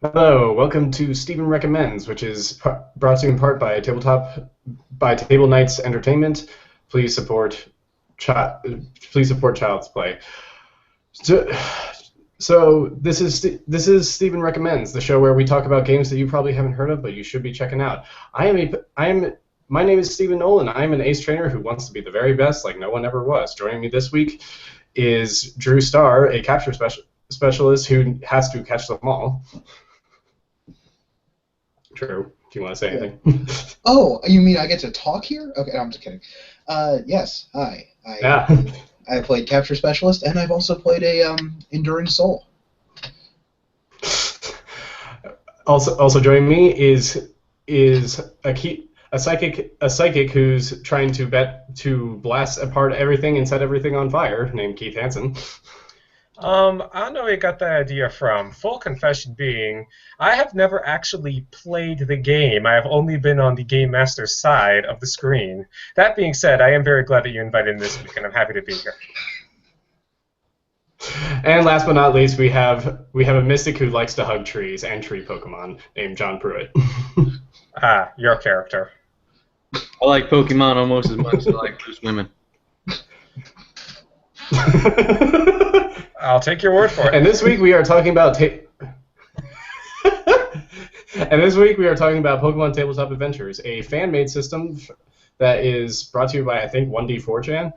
Hello, welcome to Stephen Recommends, which is brought to you in part by Table Knights Entertainment. Please support chi- please support Child's Play. So, so this is Stephen Recommends, the show where we talk about games that you probably haven't heard of, but you should be checking out. My name is Stephen Nolan. I am an ace trainer who wants to be the very best, like no one ever was. Joining me this week is Drew Starr, a capture specialist who has to catch them all. True. Do you want to say Yeah. anything? Oh, you mean I get to talk here? Okay, no, I'm just kidding. Yes. Hi. Yeah. I played Capture Specialist, and I've also played a Enduring Soul. Also joining me is a psychic who's trying to blast apart everything and set everything on fire, named Keith Hansen. I don't know where you got that idea from. Full confession being, I have never actually played the game. I have only been on the game master's side of the screen. That being said, I am very glad that you invited me this week, and I'm happy to be here. And last but not least, we have a mystic who likes to hug trees and tree Pokemon named John Pruitt. Ah, your character. I like Pokemon almost as much as I like Bruce women. I'll take your word for it. And this week we are talking about Pokemon Tabletop Adventures, a fan-made system that is brought to you by, I think, 1D4chan.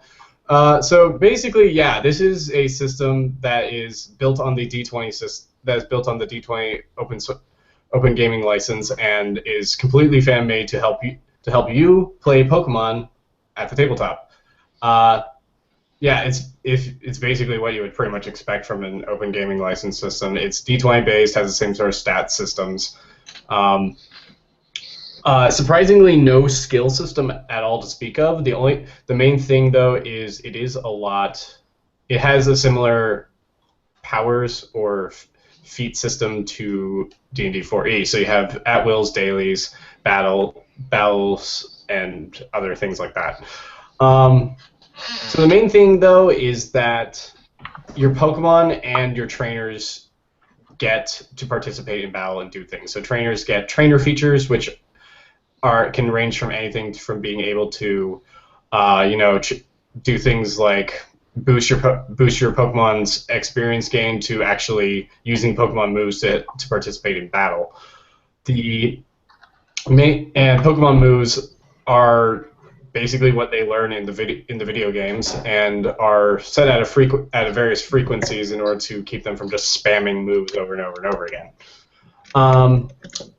So basically, yeah, this is a system that is built on the D20 open gaming license and is completely fan-made to help you play Pokemon at the tabletop. Yeah, it's basically what you would pretty much expect from an open gaming license system. It's D20 based, has the same sort of stat systems. Surprisingly, no skill system at all to speak of. The main thing though is it has a similar powers or feat system to D&D 4E. So you have at wills, dailies, battles, and other things like that. So the main thing, though, is that your Pokemon and your trainers get to participate in battle and do things. So trainers get trainer features, which can range from anything from being able to, do things like boost your Pokemon's experience gain to actually using Pokemon moves to participate in battle. And Pokemon moves are basically what they learn in the video games and are set at various frequencies in order to keep them from just spamming moves over and over and over again.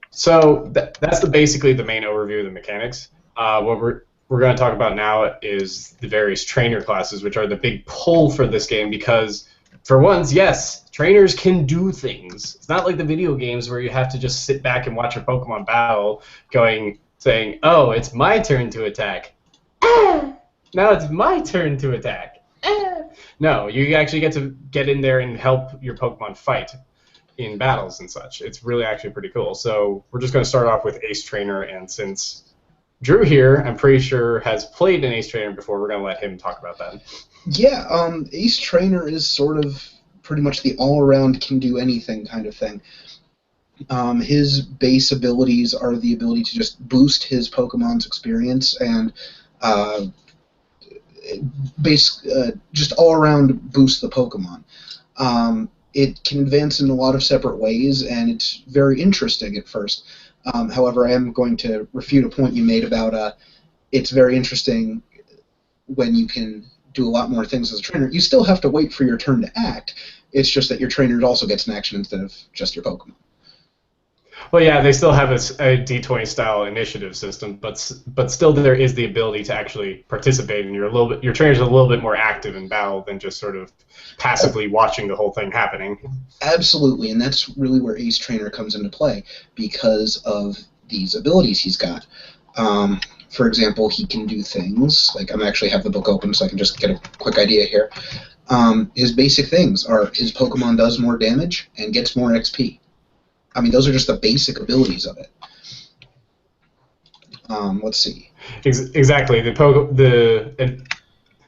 So that's basically the main overview of the mechanics. What we're going to talk about now is the various trainer classes, which are the big pull for this game because, for once, yes, trainers can do things. It's not like the video games where you have to just sit back and watch your Pokemon battle, saying, "Oh, it's my turn to attack." Now it's my turn to attack. No, you actually get to get in there and help your Pokemon fight in battles and such. It's really actually pretty cool. So we're just going to start off with Ace Trainer, and since Drew here, I'm pretty sure, has played an Ace Trainer before, we're going to let him talk about that. Yeah, Ace Trainer is sort of pretty much the all-around can-do-anything kind of thing. His base abilities are the ability to just boost his Pokemon's experience and just all-around boost the Pokemon. It can advance in a lot of separate ways, and it's very interesting at first. However, I am going to refute a point you made about it's very interesting when you can do a lot more things as a trainer. You still have to wait for your turn to act. It's just that your trainer also gets an action instead of just your Pokemon. Well, yeah, they still have a D20 style initiative system, but still there is the ability to actually participate, and your trainers are a little bit more active in battle than just sort of passively watching the whole thing happening. Absolutely, and that's really where Ace Trainer comes into play because of these abilities he's got. For example, he can do things like I actually have the book open so I can just get a quick idea here. His basic things are his Pokemon does more damage and gets more XP. I mean, those are just the basic abilities of it. Let's see. Exactly.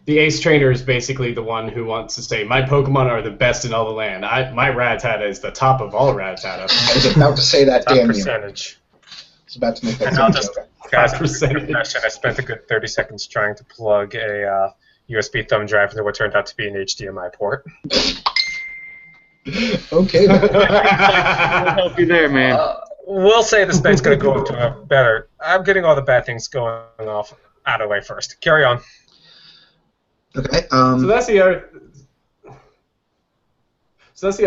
the ace trainer is basically the one who wants to say, my Pokemon are the best in all the land. My Rattata is the top of all Rattata. I was about to say that, Top damn you. percentage. I was about to make that And I'll sound just, joke. guys, Percentage. confession, I spent a good 30 seconds trying to plug a USB thumb drive into what turned out to be an HDMI port. Okay, then. I'll help you there, man. We'll say this thing's going to go into a better. I'm getting all the bad things going off out of the way first. Carry on. Okay. So that's the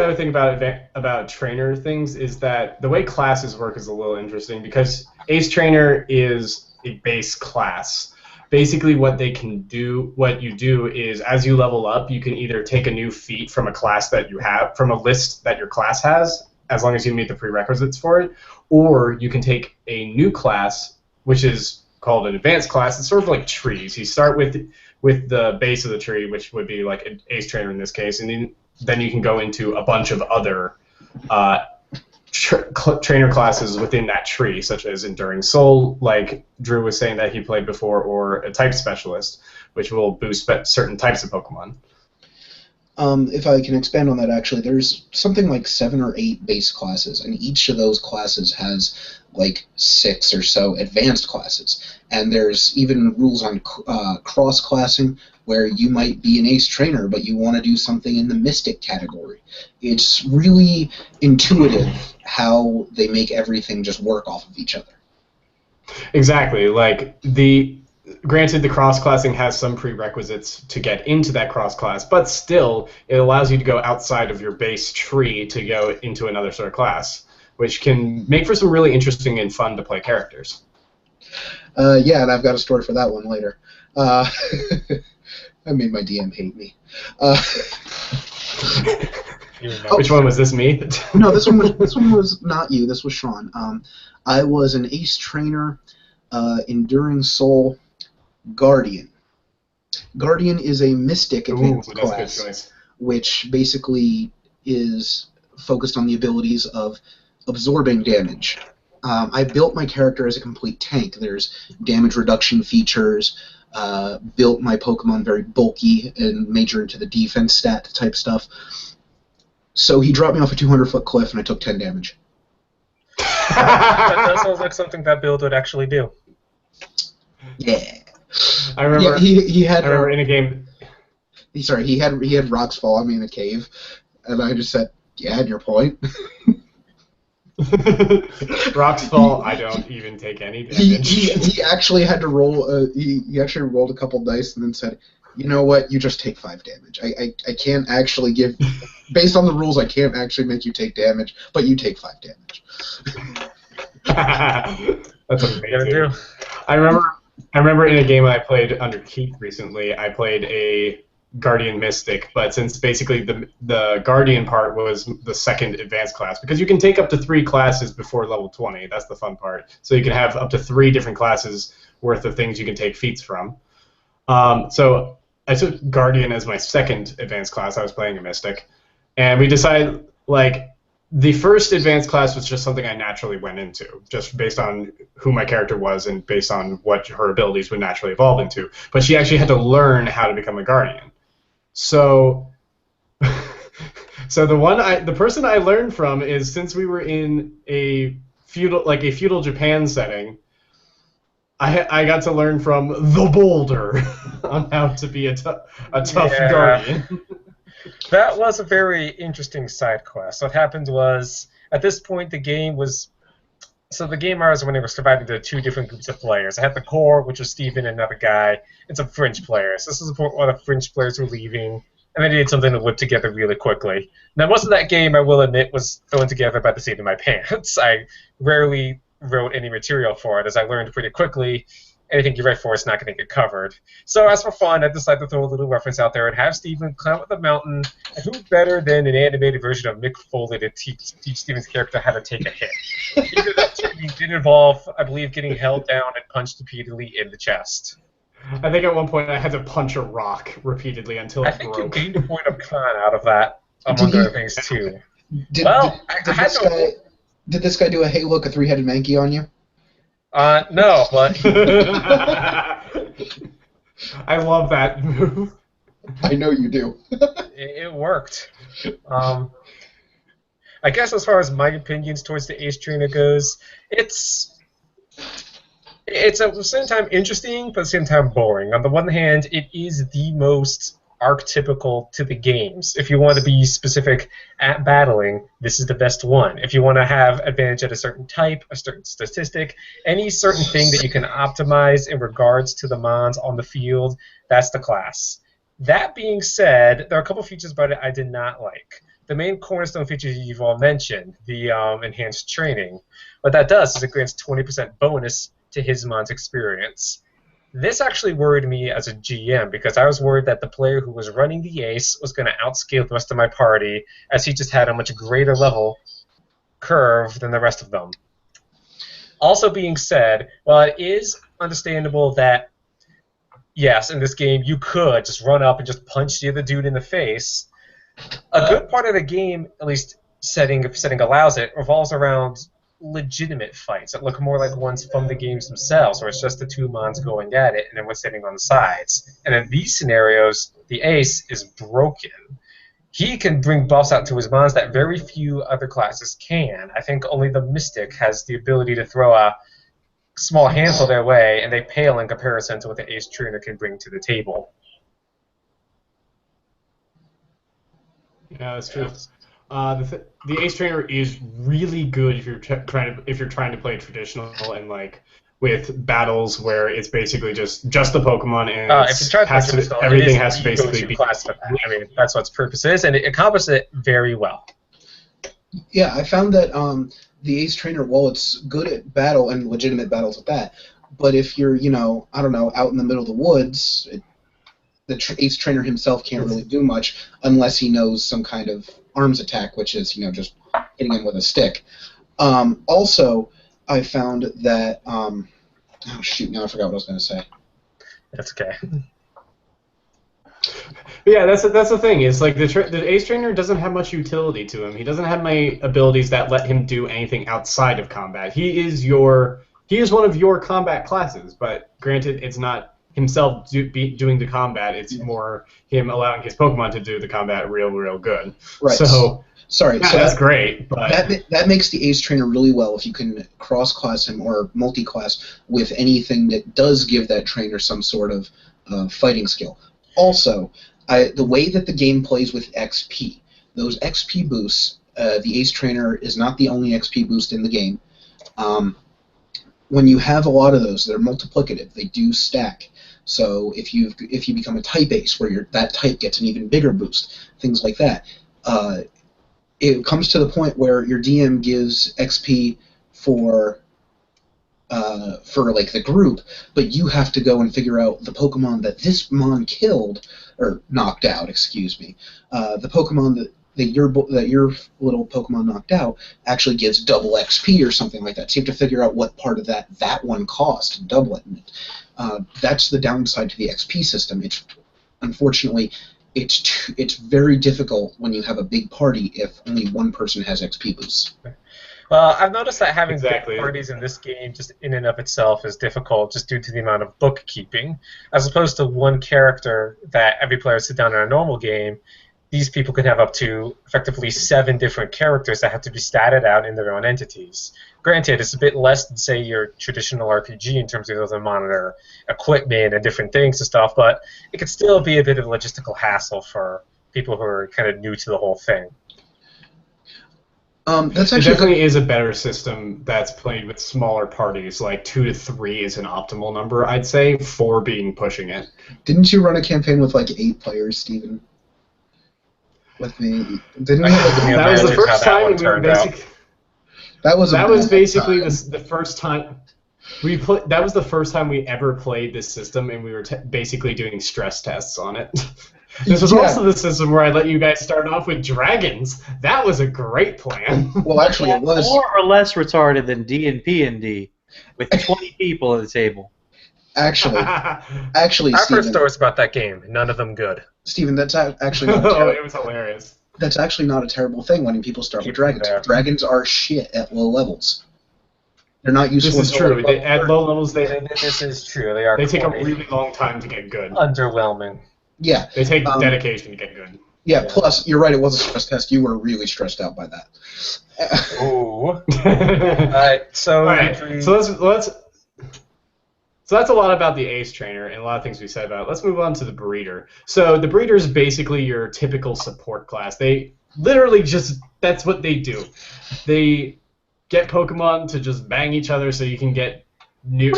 other thing about trainer things is that the way classes work is a little interesting because Ace Trainer is a base class. Basically, what you do is as you level up, you can either take a new feat from a class that you have, from a list that your class has, as long as you meet the prerequisites for it, or you can take a new class, which is called an advanced class. It's sort of like trees. You start with the base of the tree, which would be like an Ace Trainer in this case, and then you can go into a bunch of other trainer classes within that tree, such as Enduring Soul, like Drew was saying that he played before, or a Type Specialist, which will boost certain types of Pokemon. If I can expand on that, actually, there's something like 7 or 8 base classes, and each of those classes has like 6 or so advanced classes. And there's even rules on cross-classing, where you might be an Ace Trainer, but you want to do something in the Mystic category. It's really intuitive how they make everything just work off of each other. Exactly. Granted, the cross-classing has some prerequisites to get into that cross-class, but still, it allows you to go outside of your base tree to go into another sort of class, which can make for some really interesting and fun to play characters. Yeah, and I've got a story for that one later. I made my DM hate me. Which one was this, me? No, this one was not you. This was Sean. I was an Ace Trainer, Enduring Soul, Guardian. Guardian is a Mystic advanced class, which basically is focused on the abilities of absorbing damage. I built my character as a complete tank. There's damage reduction features, built my Pokemon very bulky and major into the defense stat type stuff. So he dropped me off a 200-foot cliff and I took 10 damage. That sounds like something that build would actually do. Yeah. I remember. Yeah, he had. I remember in a game. Sorry, he had rocks fall on me in a cave, and I just said, "Yeah, and your point." Rocks fall. I don't even take any damage. He actually had to roll. He actually rolled a couple dice and then said, "You know what? You just take 5 damage. I can't actually give, based on the rules, I can't actually make you take damage, but you take 5 damage." That's amazing. I remember in a game I played under Keith recently, I played a Guardian Mystic, but since basically the Guardian part was the second advanced class, because you can take up to 3 classes before level 20, that's the fun part. So you can have up to 3 different classes worth of things you can take feats from. So I took Guardian as my second advanced class. I was playing a Mystic, and we decided, the first advanced class was just something I naturally went into, just based on who my character was and based on what her abilities would naturally evolve into. But she actually had to learn how to become a Guardian. So, the person I learned from is, since we were in a feudal Japan setting, I got to learn from the Boulder on how to be a tough Guardian. That was a very interesting side quest. What happened was, at this point, the game was... So the game I was when it was divided into 2 different groups of players. I had the core, which was Steven and another guy, and some French players. This is the point where the French players were leaving, and I needed something to whip together really quickly. Now, most of that game, I will admit, was thrown together by the seat of my pants. I rarely wrote any material for it, as I learned pretty quickly. Anything you write for is not going to get covered. So as for fun, I decided to throw a little reference out there and have Steven climb up the mountain. And who better than an animated version of Mick Foley to teach Steven's character how to take a hit? Even that training did involve, I believe, getting held down and punched repeatedly in the chest. I think at one point I had to punch a rock repeatedly until it broke. I think you gained a point of con out of that, among other things, too. Did this guy do a hey look, a 3-headed Mankey on you? No, but... I love that move. I know you do. It worked. I guess as far as my opinions towards the Ace Trainer goes, it's at the same time interesting, but at the same time boring. On the one hand, it is the most archetypical to the games. If you want to be specific at battling, this is the best one. If you want to have advantage at a certain type, a certain statistic, any certain thing that you can optimize in regards to the mons on the field, that's the class. That being said, there are a couple features about it I did not like. The main cornerstone feature you've all mentioned, the enhanced training. What that does is it grants 20% bonus to his mon's experience. This actually worried me as a GM because I was worried that the player who was running the ace was going to outscale the rest of my party as he just had a much greater level curve than the rest of them. Also being said, while it is understandable that, yes, in this game you could just run up and just punch the other dude in the face, a good part of the game, at least setting allows it, revolves around legitimate fights that look more like ones from the games themselves, where it's just the two mons going at it and then one's sitting on the sides. And in these scenarios, the ace is broken. He can bring buffs out to his mons that very few other classes can. I think only the Mystic has the ability to throw a small handful their way, and they pale in comparison to what the Ace Trainer can bring to the table. Yeah, that's true. The Ace Trainer is really good if you're trying to play traditional and like with battles where it's basically just the Pokemon and if you try to everything has to basically be class for that. I mean, that's what its purpose is, and it accomplishes it very well. Yeah, I found that the Ace Trainer, while it's good at battle and legitimate battles at that, but if you're, I don't know, out in the middle of the woods, the Ace Trainer himself can't really do much unless he knows some kind of arms attack, which is, just hitting him with a stick. Also, I found that, oh shoot, now I forgot what I was going to say. That's okay. Yeah, that's the thing. Is like the Ace Trainer doesn't have much utility to him. He doesn't have many abilities that let him do anything outside of combat. He is one of your combat classes, but granted, it's not himself doing the combat. It's more him allowing his Pokemon to do the combat real good. Right. So sorry. Yeah, so that's great. But that makes the Ace Trainer really well if you can cross-class him or multi-class with anything that does give that trainer some sort of fighting skill. Also, the way that the game plays with XP, those XP boosts, the Ace Trainer is not the only XP boost in the game. When you have a lot of those, they're multiplicative. They do stack. So if you become a type ace, where that type gets an even bigger boost, things like that, it comes to the point where your DM gives XP for like the group, but you have to go and figure out the Pokemon that this mon killed or knocked out. Excuse me, the Pokemon that your little Pokemon knocked out actually gives double XP or something like that. So you have to figure out what part of that one cost and double it. That's the downside to the XP system. Unfortunately, it's very difficult when you have a big party if only one person has XP boosts. Well, I've noticed that having Exactly. big parties in this game just in and of itself is difficult just due to the amount of bookkeeping. As opposed to one character that every player sits down in a normal game, these people can have up to effectively 7 different characters that have to be statted out in their own entities. Granted, it's a bit less than, say, your traditional RPG in terms of able to monitor equipment and different things and stuff, but it could still be a bit of a logistical hassle for people who are kind of new to the whole thing. That's it actually definitely is a better system that's played with smaller parties. Like 2 to 3 is an optimal number, I'd say. 4 being pushing it. Didn't you run a campaign with like 8 players, Steven? With me, didn't we? That was the first time we were basically. That was basically the first time we played. That was the first time we ever played this system, and we were basically doing stress tests on it. This was also the system where I let you guys start off with dragons. That was a great plan. Well, actually, it was more or less retarded than D&D with 20 people at the table. Actually, Our Steven, first stories about that game, none of them good. Steven, that's actually not it was hilarious. That's actually not a terrible thing when people start with dragons. Dragons are shit at low levels. They're not useful. This is true. At low levels, This is true. They take a really long time to get good. Underwhelming. Yeah. They take dedication to get good. Yeah, plus, you're right, it was a stress test. You were really stressed out by that. Ooh. Alright, so... Alright, so that's a lot about the ace trainer and a lot of things we said about it. Let's move on to the breeder. So the breeder is basically your typical support class. They literally just, that's what they do. They get Pokemon to just bang each other so you can get new.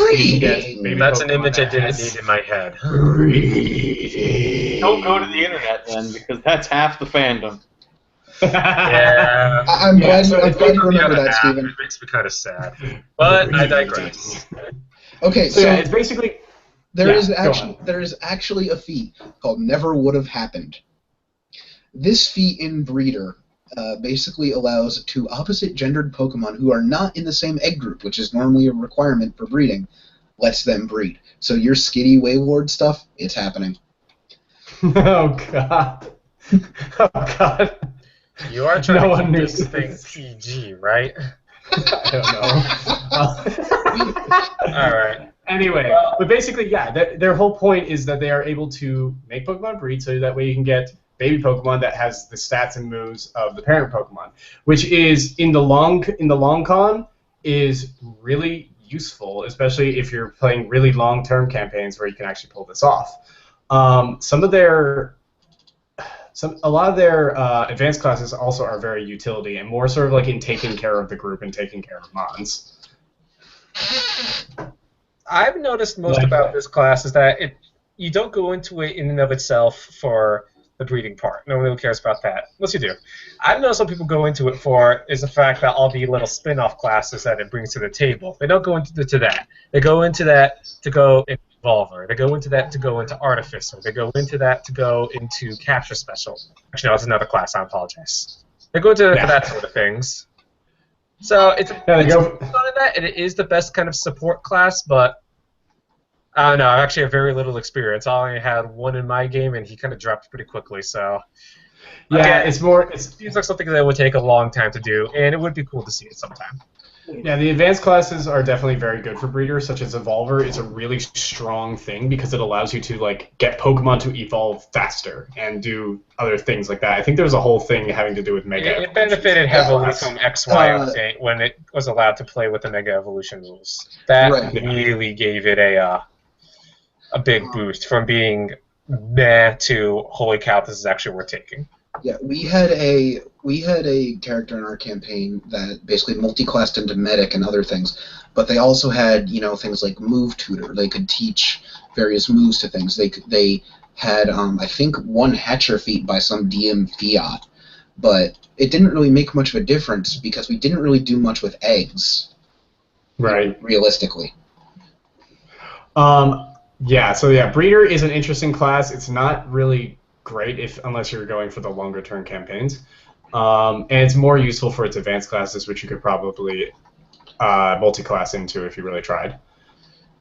That's an image I didn't need in my head. Breeding. Don't go to the internet then, because that's half the fandom. Yeah. I'm glad you remember that, Steven. It makes me kind of sad. But I digress. Okay, so yeah, it's basically... There is actually a feat called Never Would Have Happened. This feat in Breeder basically allows two opposite-gendered Pokemon who are not in the same egg group, which is normally a requirement for breeding, lets them breed. So your Skitty Wailord stuff, it's happening. Oh, God. Oh, God. You are trying to keep this thing PG, right? I don't know. All right. Anyway, but basically, yeah, their whole point is that they are able to make Pokemon breed, so that way you can get baby Pokemon that has the stats and moves of the parent Pokemon, which is in the long con is really useful, especially if you're playing really long-term campaigns where you can actually pull this off. A lot of their advanced classes also are very utility and more sort of like in taking care of the group and taking care of mons. I've noticed most about this class is that you don't go into it in and of itself for the breeding part. No one cares about that, unless you do. I've noticed what people go into it for is the fact that all the little spin-off classes that it brings to the table. They don't go into that. They go into that to go into Evolver. They go into that to go into Artificer. They go into that to go into Capture Special. Actually, no, that's another class. I apologize. They go into for that sort of things. So it's that, and it is the best kind of support class, but I don't know. I actually have very little experience. I only had one in my game, and he kind of dropped pretty quickly. So yeah, it seems like something that would take a long time to do, and it would be cool to see it sometime. Yeah, the advanced classes are definitely very good for breeders, such as Evolver. It's a really strong thing because it allows you to like get Pokemon to evolve faster and do other things like that. I think there's a whole thing having to do with Mega. It benefited heavily from XY update when it was allowed to play with the Mega Evolution rules. That really gave it a big boost from being meh to holy cow, this is actually worth taking. Yeah, we had a character in our campaign that basically multi-classed into medic and other things, but they also had things like move tutor. They could teach various moves to things. They had I think one Hatcher feat by some DM fiat, but it didn't really make much of a difference because we didn't really do much with eggs. Right. Realistically. Yeah. So yeah, breeder is an interesting class. It's not really great unless you're going for the longer term campaigns, and it's more useful for its advanced classes, which you could probably multi-class into if you really tried.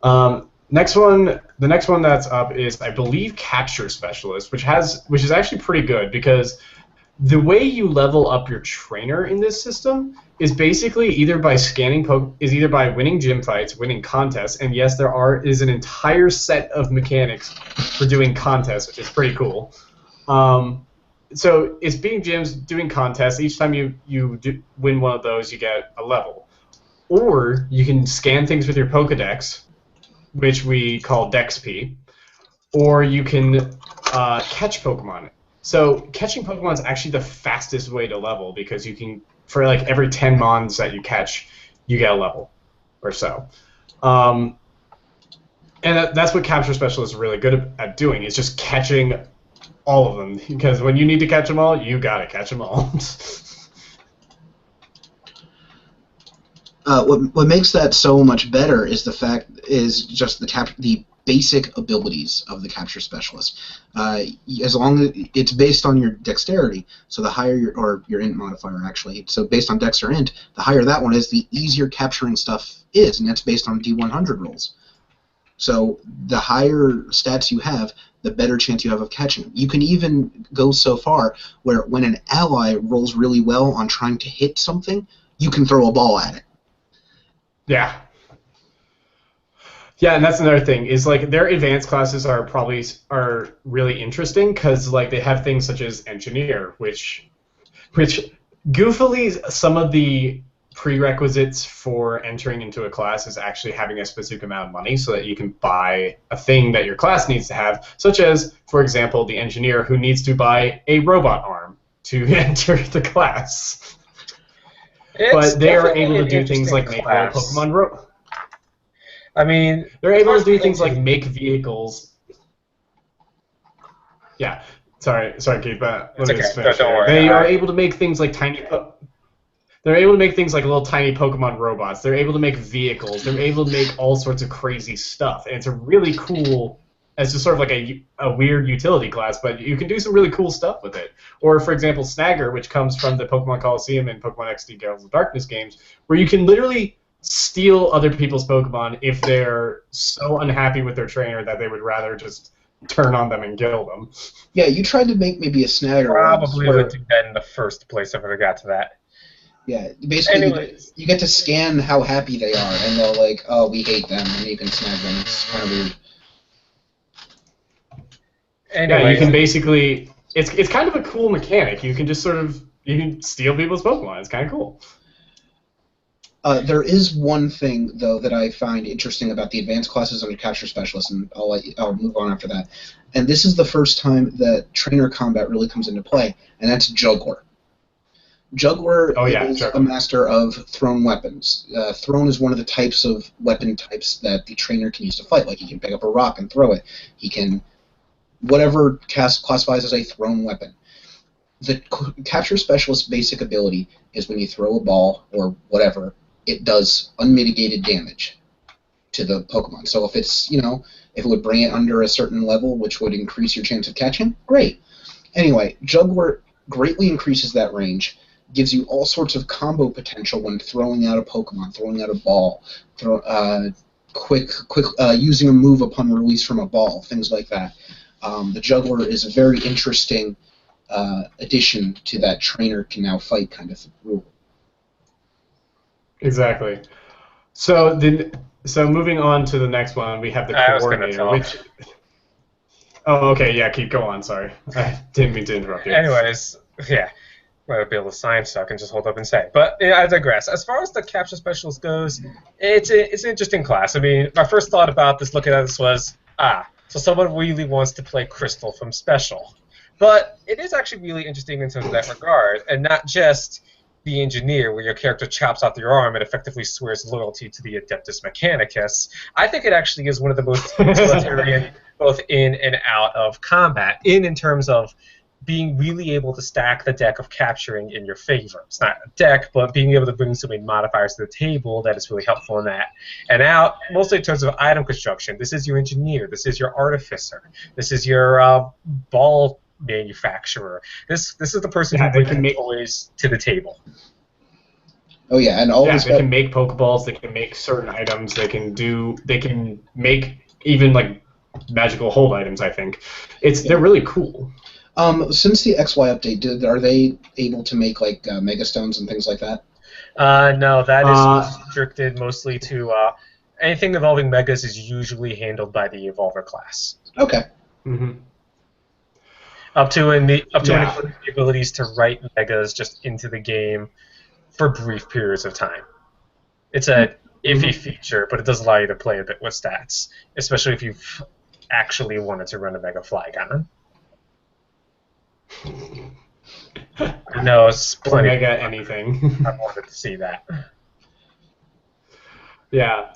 The next one that's up is, I believe, Capture Specialist, which is actually pretty good because the way you level up your trainer in this system is basically either by either by winning gym fights, winning contests, and yes, there is an entire set of mechanics for doing contests, which is pretty cool. So it's beating gyms, doing contests. Each time you win one of those, you get a level. Or you can scan things with your Pokedex, which we call DexP. Or you can catch Pokemon. So catching Pokemon is actually the fastest way to level because you can, for like every 10 Mons that you catch, you get a level or so. And that's what Capture Specialist is really good at doing, is just catching all of them, because when you need to catch them all, you gotta catch them all. What makes that so much better is just the basic abilities of the Capture Specialist. As long as it's based on your dexterity, so the higher your int modifier actually. So based on dex or int, the higher that one is, the easier capturing stuff is, and that's based on D100 rolls. So the higher stats you have, the better chance you have of catching. You can even go so far where when an ally rolls really well on trying to hit something, you can throw a ball at it. Yeah. Yeah, and that's another thing is like their advanced classes are really interesting because like they have things such as engineer, which goofily some of the prerequisites for entering into a class is actually having a specific amount of money so that you can buy a thing that your class needs to have, such as, for example, the engineer who needs to buy a robot arm to enter the class. It's But they are definitely able to an do things interesting like make little class. Pokemon I mean, They're as far able to as do the things like engine, make vehicles. Yeah, sorry, Keith, but let it's me okay. just finish Don't here. worry. They are able to make things like they're able to make things like little tiny Pokemon robots. They're able to make vehicles. They're able to make all sorts of crazy stuff, and it's a really cool. It's just sort of like a weird utility class, but you can do some really cool stuff with it. Or, for example, Snagger, which comes from the Pokemon Coliseum and Pokemon XD Gales of Darkness games, where you can literally steal other people's Pokemon if they're so unhappy with their trainer that they would rather just turn on them and kill them. Yeah, you tried to make maybe a Snagger once probably where, would do that in the first place if I got to that. yeah, basically Anyways, you get to scan how happy they are, and they're like, oh, we hate them, and you can snag them. It's kind of weird. Yeah, you anyways, can basically. It's kind of a cool mechanic. You can just sort of you can steal people's Pokemon. It's kind of cool. There is one thing, though, that I find interesting about the advanced classes under Capture Specialist, and I'll move on after that. And this is the first time that trainer combat really comes into play, and that's Juggler. Juggler is Juggler. a master of thrown weapons. Thrown is one of the types of weapon types that the trainer can use to fight. Like, he can pick up a rock and throw it. He can... whatever classifies as a thrown weapon. The Capture Specialist's basic ability is when you throw a ball or whatever, it does unmitigated damage to the Pokemon. So if it's, if it would bring it under a certain level, which would increase your chance of catching, great. Anyway, Juggler greatly increases that range, gives you all sorts of combo potential when throwing out a Pokemon, throwing out a ball, using a move upon release from a ball, things like that. The Juggler is a very interesting addition to that trainer can now fight kind of rule. Exactly. So moving on to the next one, we have the coordinator, which. Oh, okay. Yeah, keep go on. Sorry, I didn't mean to interrupt you. anyways, yeah. I'll be able to sign so I can just hold up and say. But I digress. As far as the Capture Specialist goes, it's an interesting class. I mean, my first thought about this, looking at this, was, so someone really wants to play Crystal from Special. But it is actually really interesting in terms of that regard, and not just the engineer, where your character chops off your arm and effectively swears loyalty to the Adeptus Mechanicus. I think it actually is one of the most utilitarian, both in and out of combat, in terms of being really able to stack the deck of capturing in your favor. It's not a deck, but being able to bring so many modifiers to the table that is really helpful in that. And out, mostly in terms of item construction, this is your engineer, this is your artificer, this is your ball manufacturer. This is the person who brings toys to the table. Oh yeah, and always they can make Pokeballs, they can make certain items, they can make even like magical hold items, I think. They're really cool. Since the XY update, are they able to make like Mega Stones and things like that? No, that is restricted mostly to anything involving Megas is usually handled by the Evolver class. Okay. Mm-hmm. Up to the abilities to write Megas just into the game for brief periods of time. It's a iffy feature, but it does allow you to play a bit with stats, especially if you've actually wanted to run a Mega Flygon. I know it's plenty. Mega anything. I wanted to see that. Yeah.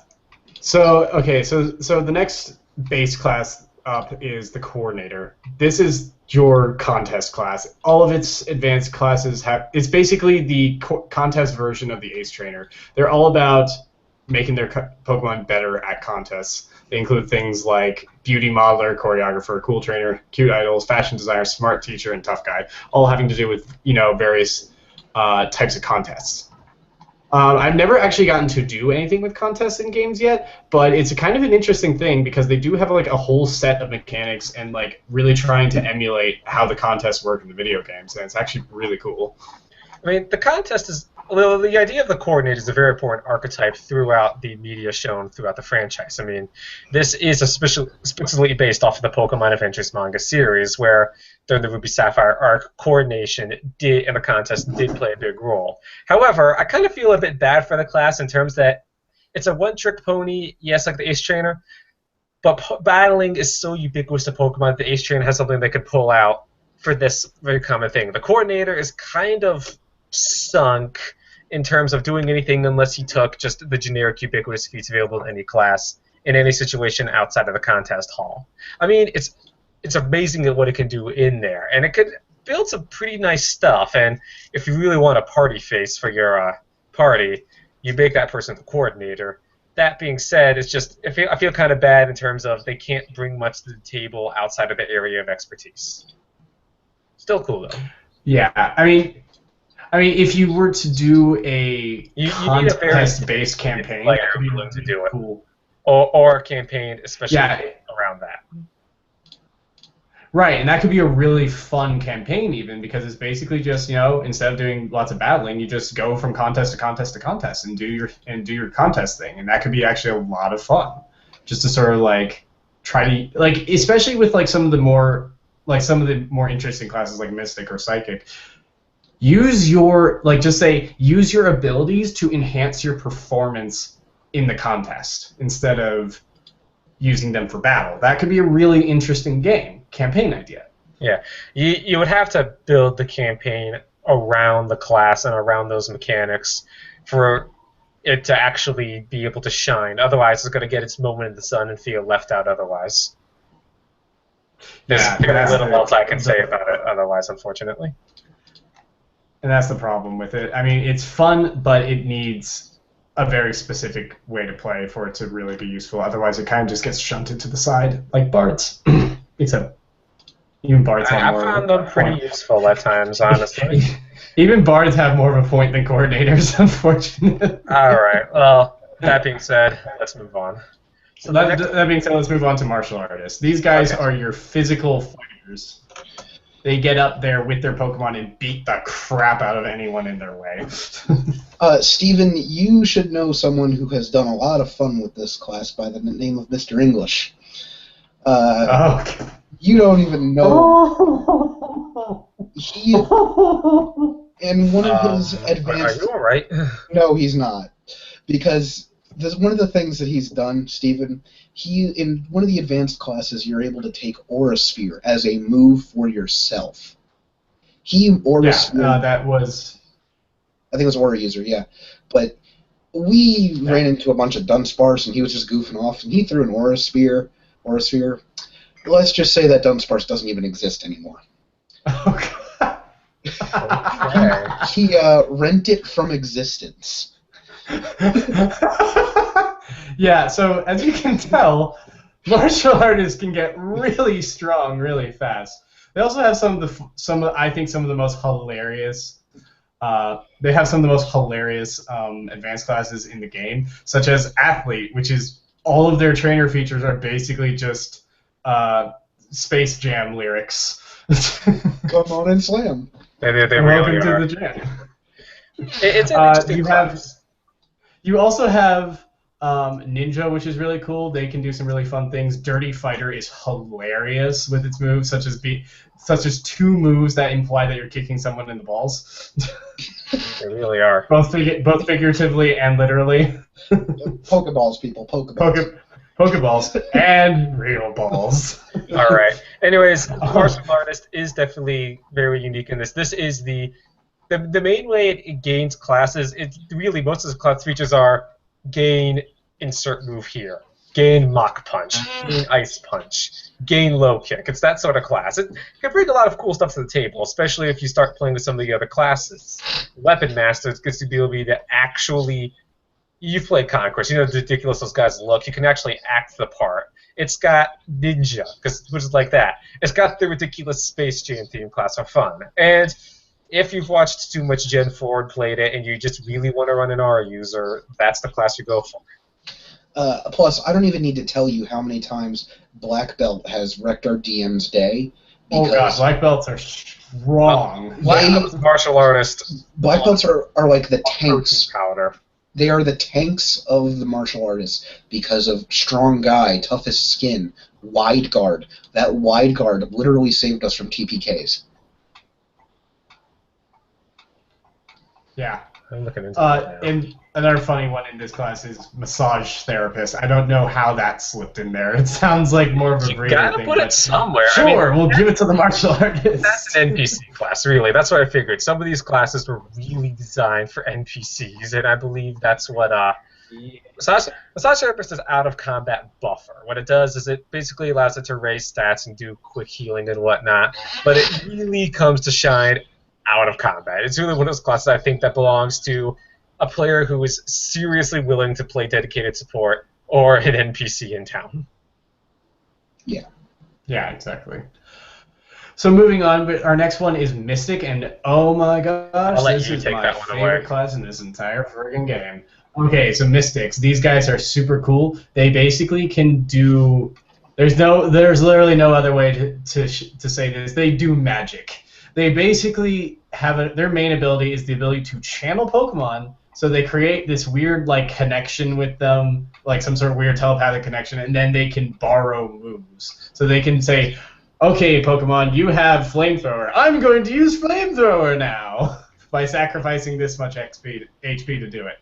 So the next base class up is the coordinator. This is your contest class. All of its advanced classes it's basically the contest version of the Ace Trainer. They're all about making their Pokemon better at contests. They include things like beauty modeler, choreographer, cool trainer, cute idols, fashion designer, smart teacher, and tough guy, all having to do with various types of contests. I've never actually gotten to do anything with contests in games yet, but it's a kind of an interesting thing because they do have like a whole set of mechanics and like really trying to emulate how the contests work in the video games, and it's actually really cool. I mean, the contest is Well, the idea of the coordinator is a very important archetype throughout the media shown throughout the franchise. I mean, this is especially based off of the Pokemon Adventures manga series, where during the Ruby Sapphire arc, coordination in the contest did play a big role. However, I kind of feel a bit bad for the class in terms that it's a one-trick pony, yes, like the Ace Trainer, but battling is so ubiquitous to Pokemon that the Ace Trainer has something they could pull out for this very common thing. The coordinator is kind of sunk in terms of doing anything unless he took just the generic ubiquitous feats available in any class in any situation outside of the contest hall. I mean, it's amazing at what it can do in there, and it could build some pretty nice stuff. And if you really want a party face for your party, you make that person the coordinator. That being said, it's just I feel kind of bad in terms of they can't bring much to the table outside of the area of expertise. Still cool though. Yeah, I mean, if you were to do a contest-based campaign, player that would be willing to do it, cool. Or a campaign, especially around that. Right, and that could be a really fun campaign even, because it's basically just, instead of doing lots of battling, you just go from contest to contest to contest and do your contest thing, and that could be actually a lot of fun. Just to sort of try to especially with some of the more interesting classes like Mystic or Psychic. Use your use your abilities to enhance your performance in the contest instead of using them for battle. That could be a really interesting campaign idea. Yeah, you would have to build the campaign around the class and around those mechanics for it to actually be able to shine. Otherwise, it's going to get its moment in the sun and feel left out otherwise. There's very little else I can say about it otherwise, unfortunately. And that's the problem with it. I mean, it's fun, but it needs a very specific way to play for it to really be useful. Otherwise, it kind of just gets shunted to the side, like Bards. Except even Bards have more. I found them pretty useful at times, honestly. Even Bards have more of a point than coordinators, unfortunately. All right. Well, that being said, let's move on. So that being said, let's move on to martial artists. These guys are your physical fighters. They get up there with their Pokemon and beat the crap out of anyone in their way. Steven, you should know someone who has done a lot of fun with this class by the name of Mr. English. Okay. You don't even know. He, in one of his advanced... Are you alright? No, he's not. Because one of the things that he's done, Steven, in one of the advanced classes, you're able to take Aura Sphere as a move for yourself. That was... I think it was Aura User, yeah. But we ran into a bunch of Dunsparce, and he was just goofing off, and he threw an Aura Sphere. Let's just say that Dunsparce doesn't even exist anymore. Okay. He rent it from existence. Yeah, so as you can tell, martial artists can get really strong really fast. They also have some of the most hilarious. They have some of the most hilarious advanced classes in the game, such as Athlete, which is all of their trainer features are basically just Space Jam lyrics. Come on and slam. They Welcome really to are. the jam. It's an interesting class. You also have Ninja, which is really cool. They can do some really fun things. Dirty Fighter is hilarious with its moves, such as two moves that imply that you're kicking someone in the balls. They really are. Both figuratively and literally. Pokeballs, people. Pokeballs. Pokeballs and real balls. All right. Anyways, martial artist is definitely very unique in this. This is the main way it gains classes. It's really most of the class features are gain insert move here, gain Mach Punch, gain Ice Punch, gain Low Kick. It's that sort of class. It can bring a lot of cool stuff to the table, especially if you start playing with some of the other classes. Weapon Masters gets the ability to actually. You've played Conquest. You know how ridiculous those guys look. You can actually act the part. It's got Ninja, which is like that. It's got the ridiculous Space Jam theme class for fun. And if you've watched too much Gen 4 and played it, and you just really want to run an Aura user, that's the class you go for. Plus, I don't even need to tell you how many times Black Belt has wrecked our DM's day Oh god, black belts are strong. Black belts and martial artists. Black belts are like the tanks. Powder. They are the tanks of the martial artists because of strong guy, toughest skin, wide guard. That wide guard literally saved us from TPKs. Yeah. I'm looking into that now. And another funny one in this class is massage therapist. I don't know how that slipped in there. It sounds like more of a You breeder gotta thing. put it somewhere. Sure, we'll give it to the martial artist. That's an NPC class, really. That's what I figured. Some of these classes were really designed for NPCs, and I believe that's what Massage Therapist is out of combat buffer. What it does is it basically allows it to raise stats and do quick healing and whatnot, but it really comes to shine out of combat. It's really one of those classes I think that belongs to a player who is seriously willing to play dedicated support or an NPC in town. Yeah. Yeah, exactly. So moving on, but our next one is Mystic, and oh my gosh, this is my favorite class in this entire friggin' game. Okay, so Mystics, these guys are super cool. They basically can do. There's literally no other way to say this. They do magic. They basically have their main ability is the ability to channel Pokemon. So they create this weird like connection with them, like some sort of weird telepathic connection, and then they can borrow moves. So they can say, "Okay, Pokemon, you have Flamethrower. I'm going to use Flamethrower now by sacrificing this much HP to do it."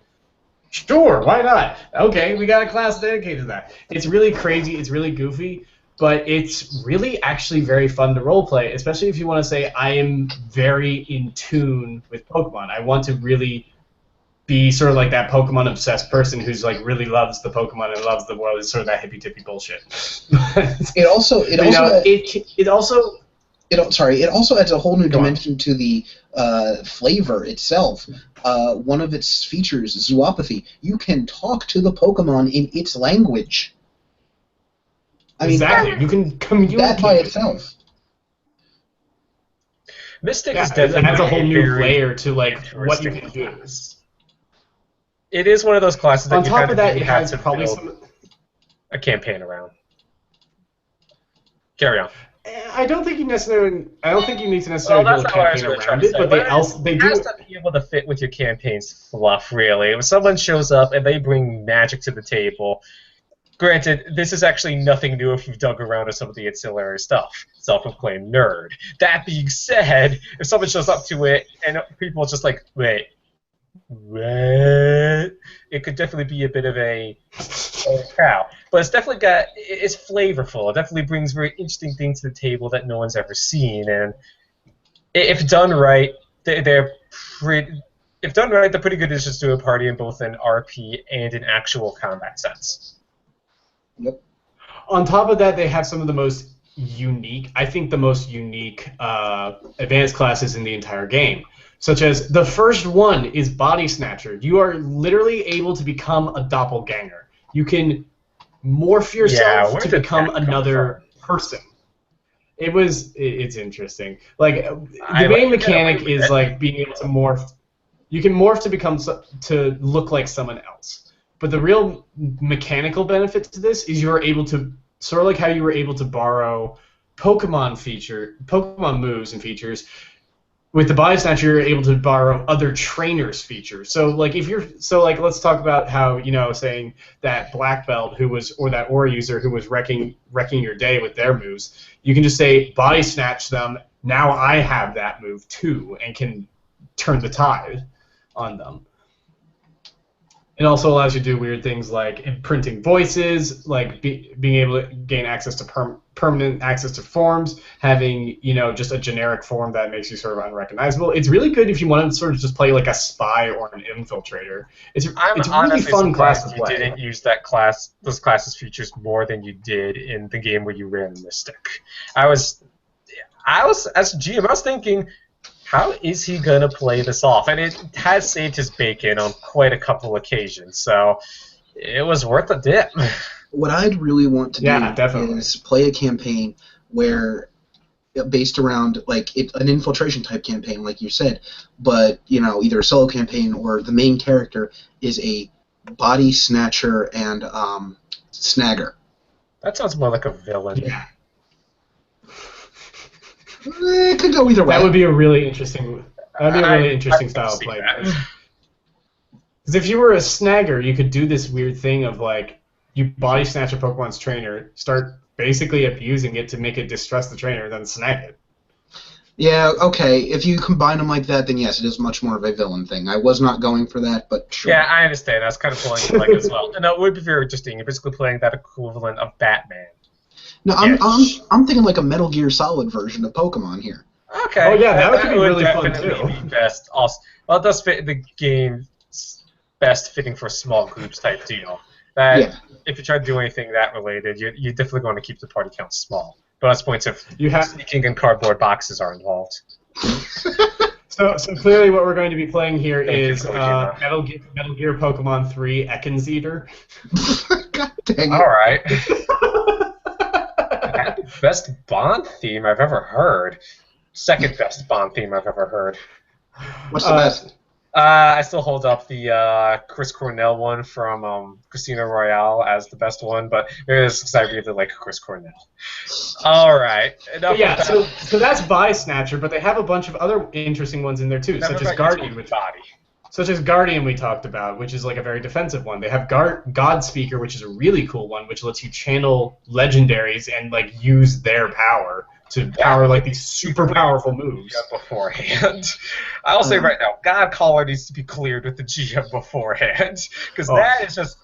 Sure, why not? Okay, we got a class dedicated to that. It's really crazy. It's really goofy. But it's really actually very fun to roleplay, especially if you want to say, I am very in tune with Pokemon. I want to really be sort of like that Pokemon-obsessed person who's like really loves the Pokemon and loves the world. It's sort of that hippy-tippy bullshit. It also adds a whole new dimension to the flavor itself. One of its features, zoopathy. You can talk to the Pokemon in its language. I mean, exactly. You can communicate that by itself. Mystic is definitely adds a whole new layer to like what you can do. It is one of those classes that on top of that, it has probably a campaign around. Carry on. I don't think you need to necessarily build a campaign around it, but they do. It has to be able to fit with your campaign's fluff, really. If someone shows up and they bring magic to the table. Granted, this is actually nothing new if you've dug around at some of the ancillary stuff. Self-proclaimed nerd. That being said, if someone shows up to it and people are just like, wait, what? It could definitely be a bit of a cow. But it's definitely it's flavorful. It definitely brings very interesting things to the table that no one's ever seen. And if done right, they're pretty good additions to a party in both an RP and an actual combat sense. Yep. On top of that, they have some of the most unique, advanced classes in the entire game. Such as, the first one is Body Snatcher. You are literally able to become a doppelganger. You can morph yourself to become another person. It's interesting. Like, the main mechanic is like being able to morph. You can morph to look like someone else. But the real mechanical benefit to this is you're able to, sort of like how you were able to borrow Pokemon moves and features, with the Body Snatcher you're able to borrow other trainers' features. So like let's talk about how, saying that Black Belt or that Aura user who was wrecking your day with their moves, you can just say Body Snatch them, now I have that move too, and can turn the tide on them. It also allows you to do weird things like imprinting voices, like being able to gain access to permanent access to forms, having just a generic form that makes you sort of unrecognizable. It's really good if you want to sort of just play like a spy or an infiltrator. It's a really fun class to play. You didn't use those classes' features more than you did in the game where you ran Mystic. I was as a GM, I was thinking, how is he going to play this off? And it has saved his bacon on quite a couple occasions, so it was worth a dip. What I'd really want to do is play a campaign where, based around like an infiltration type campaign, like you said, but either a solo campaign or the main character is a Body Snatcher and Snagger. That sounds more like a villain. Yeah. It could go either way. That would be a really interesting. That would be a really interesting I style of see play. that. Because if you were a snagger, you could do this weird thing of like you body snatch a Pokemon's trainer, start basically abusing it to make it distrust the trainer, then snag it. Yeah, okay. If you combine them like that, then yes, it is much more of a villain thing. I was not going for that, but sure. Yeah, I understand. I was kind of playing it like as well. And it would be very interesting. You're basically playing that equivalent of Batman. No, I'm thinking like a Metal Gear Solid version of Pokemon here. Okay. Oh yeah, that would be really fun definitely too. be best. Also, well, it does fit the game best fitting for small groups type deal. That Yeah. if you try to do anything that related, you're definitely going to keep the party count small. Bonus points if sneaking and cardboard boxes are involved. So clearly, what we're going to be playing here Thank you, is Kojima. Metal Gear Pokemon 3 Ekans Eater. God dang it. All right. Best Bond theme I've ever heard. Second best Bond theme I've ever heard. What's the best? I still hold up the Chris Cornell one from Casino Royale as the best one, but it is because I really like Chris Cornell. All right. But yeah, so that's By Snatcher, but they have a bunch of other interesting ones in there too, such as Guardian, we talked about, which is like a very defensive one. They have God Speaker, which is a really cool one, which lets you channel legendaries and like use their power to power like these super powerful moves. Beforehand. I'll say right now, God Caller needs to be cleared with the GM beforehand, because that is just.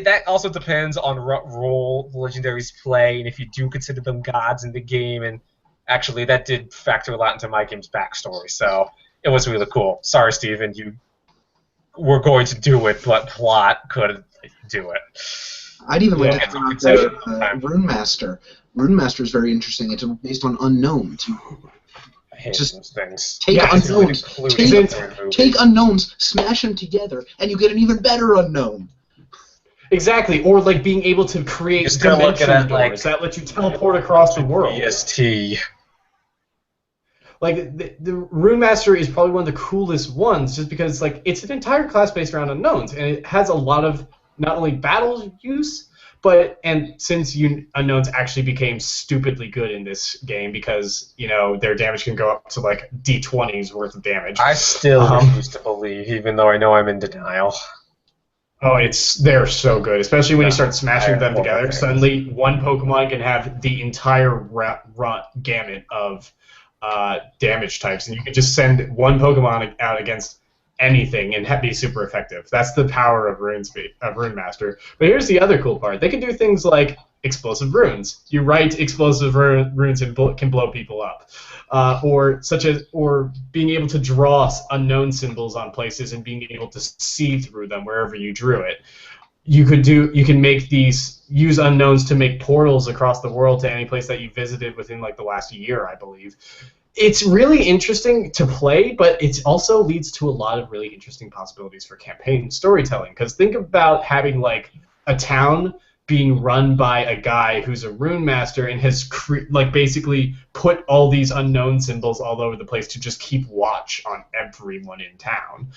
That also depends on what role the legendaries play, and if you do consider them gods in the game. And actually, that did factor a lot into my game's backstory, so it was really cool. Sorry, Steven, you were going to do it, but plot couldn't do it. I'd even like to point out Rune Master. Rune Master is very interesting. It's based on unknowns. I hate Just those things. take unknowns. Take unknowns, smash them together, and you get an even better unknown. Exactly, or like being able to create dimension doors that let you teleport across the world. EST. Like the Rune Master is probably one of the coolest ones, just because like it's an entire class based around unknowns, and it has a lot of not only battle use, and since unknowns actually became stupidly good in this game because their damage can go up to like D20s worth of damage. I still refuse to believe, even though I know I'm in denial. Oh, they're so good, especially when you start smashing them together. Suddenly, one Pokemon can have the entire gamut of damage types, and you can just send one Pokemon out against anything and be super effective. That's the power of Rune Master. But here's the other cool part: they can do things like explosive runes. You write explosive runes and can blow people up, or being able to draw unknown symbols on places and being able to see through them wherever you drew it. You can make use unknowns to make portals across the world to any place that you visited within like the last year, I believe. It's really interesting to play, but it also leads to a lot of really interesting possibilities for campaign storytelling. Because think about having like a town being run by a guy who's a rune master and has basically put all these unknown symbols all over the place to just keep watch on everyone in town.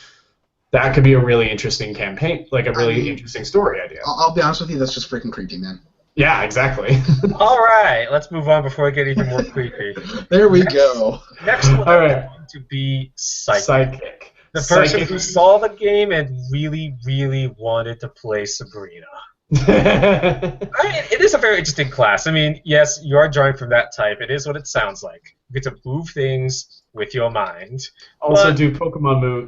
That could be a really interesting campaign, like a really interesting story idea. I'll be honest with you, that's just freaking creepy, man. Yeah, exactly. All right, let's move on before I get even more creepy. There we go. Next one All right. going to be Psychic. Psychic. The person who saw the game and really, really wanted to play Sabrina. It is a very interesting class. I mean, yes, you are drawing from that type. It is what it sounds like. You get to move things with your mind. Also do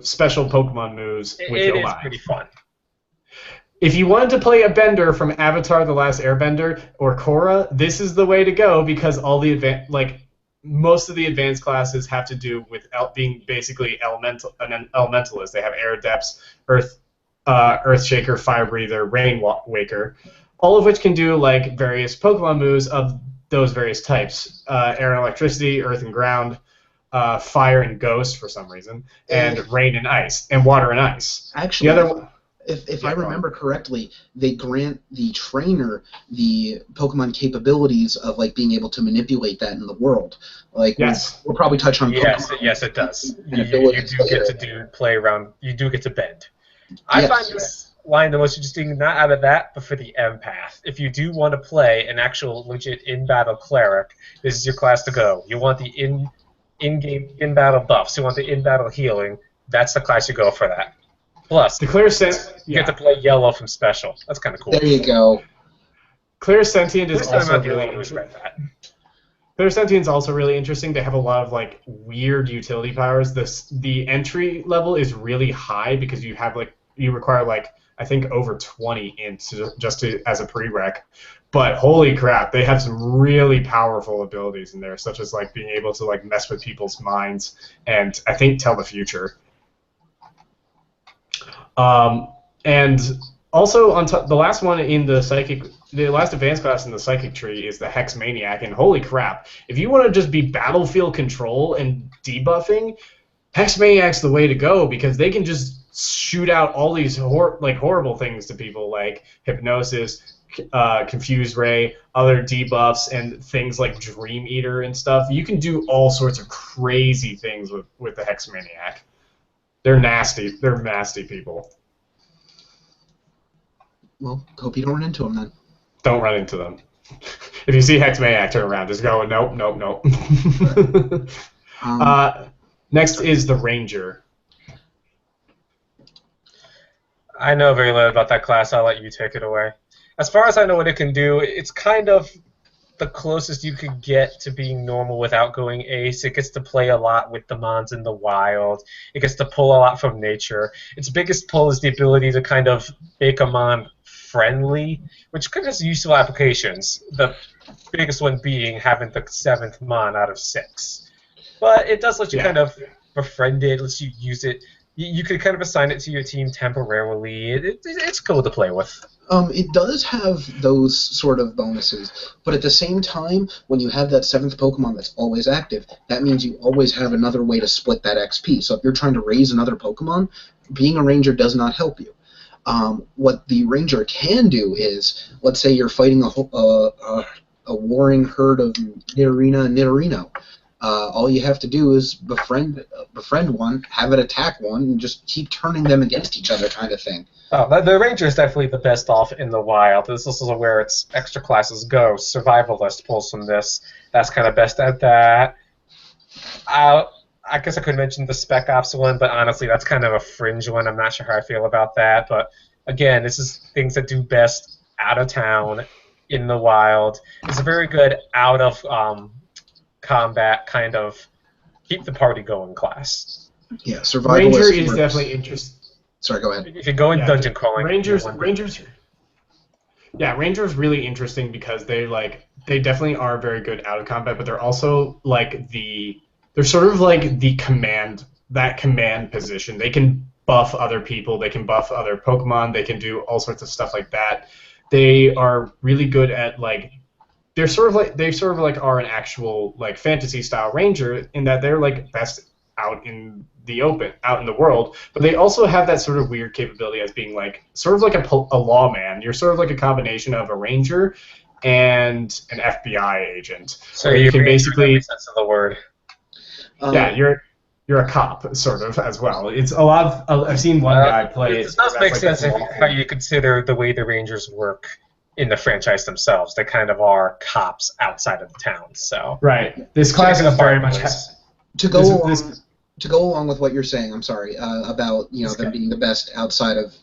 special Pokemon moves with your mind. It is pretty fun. If you wanted to play a bender from Avatar: The Last Airbender or Korra, this is the way to go because all the most of the advanced classes have to do with being basically an elementalist. They have Air Depths, Earthshaker, Fire Breather, Rain Waker, all of which can do like various Pokemon moves of those various types: Air and Electricity, Earth and Ground, Fire and Ghost for some reason, and Rain and Ice, and Water and Ice. Actually, if I remember correctly, they grant the trainer the Pokemon capabilities of like being able to manipulate that in the world. Like we'll probably touch on Pokemon. Yes, it does. You do get to play around. You do get to bend. I find this line the most interesting, not out of that, but for the empath. If you do want to play an actual legit in-battle cleric, this is your class to go. You want the in-game, in-battle buffs. You want the in-battle healing. That's the class you go for that. Plus, The clear you get to play yellow from special. That's kind of cool. There you go. Clear Sentient is I'm also not the only really one who's read that. Clear Sentient's also really interesting. They have a lot of like weird utility powers. The entry level is really high because you require like I think over 20 ints as a prereq. But holy crap, they have some really powerful abilities in there, such as like being able to like mess with people's minds and I think tell the future. And also on the last one in the last advanced class in the psychic tree is the Hex Maniac, and holy crap, if you want to just be battlefield control and debuffing, Hex Maniac's the way to go because they can just shoot out all these horrible things to people like hypnosis, confused ray, other debuffs, and things like Dream Eater and stuff. You can do all sorts of crazy things with the Hex Maniac. They're nasty. They're nasty people. Well, hope you don't run into them then. Don't run into them. If you see Hex Maniac, turn around. Just go, nope, nope, nope. Next is the Ranger. I know very little about that class. I'll let you take it away. As far as I know what it can do, it's kind of the closest you could get to being normal without going ace. It gets to play a lot with the mons in the wild. It gets to pull a lot from nature. Its biggest pull is the ability to kind of make a mon friendly, which could have useful applications. The biggest one being having the 7th mon out of 6. But it does let you kind of befriend it, lets you use it. You could kind of assign it to your team temporarily. It's cool to play with. It does have those sort of bonuses, but at the same time, when you have that 7th Pokemon that's always active, that means you always have another way to split that XP. So if you're trying to raise another Pokemon, being a Ranger does not help you. What the Ranger can do is, let's say you're fighting a warring herd of Nidorina and Nidorino. All you have to do is befriend one, have it attack one, and just keep turning them against each other, kind of thing. Oh, the Ranger is definitely the best off in the wild. This is also where its extra classes go. Survivalist pulls from this. That's kind of best at that. I guess I could mention the Spec Ops one, but honestly, that's kind of a fringe one. I'm not sure how I feel about that. But again, this is things that do best out of town, in the wild. It's a very good out of combat kind of keep the party going class. Yeah, survivalist. Ranger is definitely interesting. Sorry, go ahead. If you go in dungeon crawling, Rangers really interesting because they definitely are very good out of combat, but they're also like they're sort of like the command position. They can buff other people, they can buff other Pokemon, they can do all sorts of stuff like that. They are really good at like they sort of are an actual like fantasy style ranger in that they're like best out in the open, out in the world, but they also have that sort of weird capability as being like sort of like a lawman. You're sort of like a combination of a ranger and an FBI agent. So you can basically sense of the word. You're a cop sort of as well. It's a lot of I've seen one guy play it. It does make sense if how you consider the way the Rangers work in the franchise themselves. They kind of are cops outside of the town. So right, this class is very much to go along with what you're saying. I'm sorry about them being the best outside of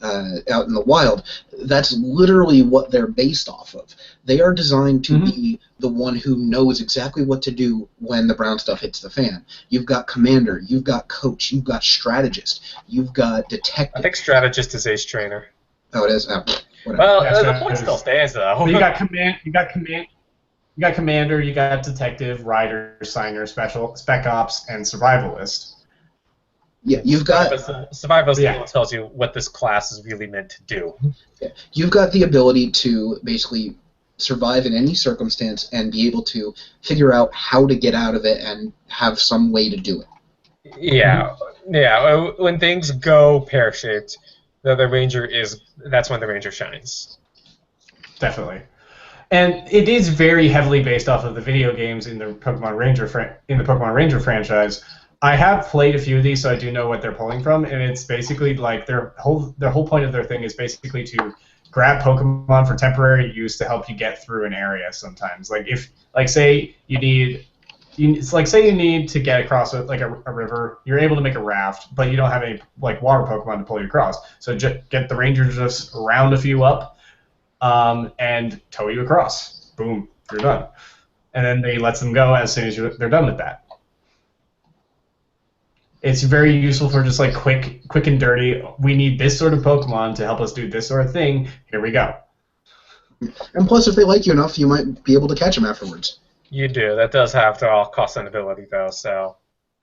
out in the wild. That's literally what they're based off of. They are designed to be the one who knows exactly what to do when the brown stuff hits the fan. You've got commander, you've got coach, you've got strategist, you've got detective. I think strategist is ace trainer. Oh, it is. Well, the point still stands though. You got commander, you got detective, rider, signer, spec ops, and survivalist. Yeah, you've got survivalist tells you what this class is really meant to do. Yeah. You've got the ability to basically survive in any circumstance and be able to figure out how to get out of it and have some way to do it. Yeah, yeah. When things go pear-shaped, the Ranger that's when the Ranger shines. Definitely. And it is very heavily based off of the video games in the Pokemon Ranger franchise. I have played a few of these, so I do know what they're pulling from, and it's basically like their whole point of their thing is basically to grab Pokemon for temporary use to help you get through an area. Sometimes, like if say you need. It's like say you need to get across a river, you're able to make a raft, but you don't have any like water Pokemon to pull you across. So get the ranger to just round a few up, and tow you across. Boom, you're done. And then they lets them go as soon as they're done with that. It's very useful for just like quick and dirty. We need this sort of Pokemon to help us do this sort of thing. Here we go. And plus, if they like you enough, you might be able to catch them afterwards. You do. That does have to all cost an ability, though, so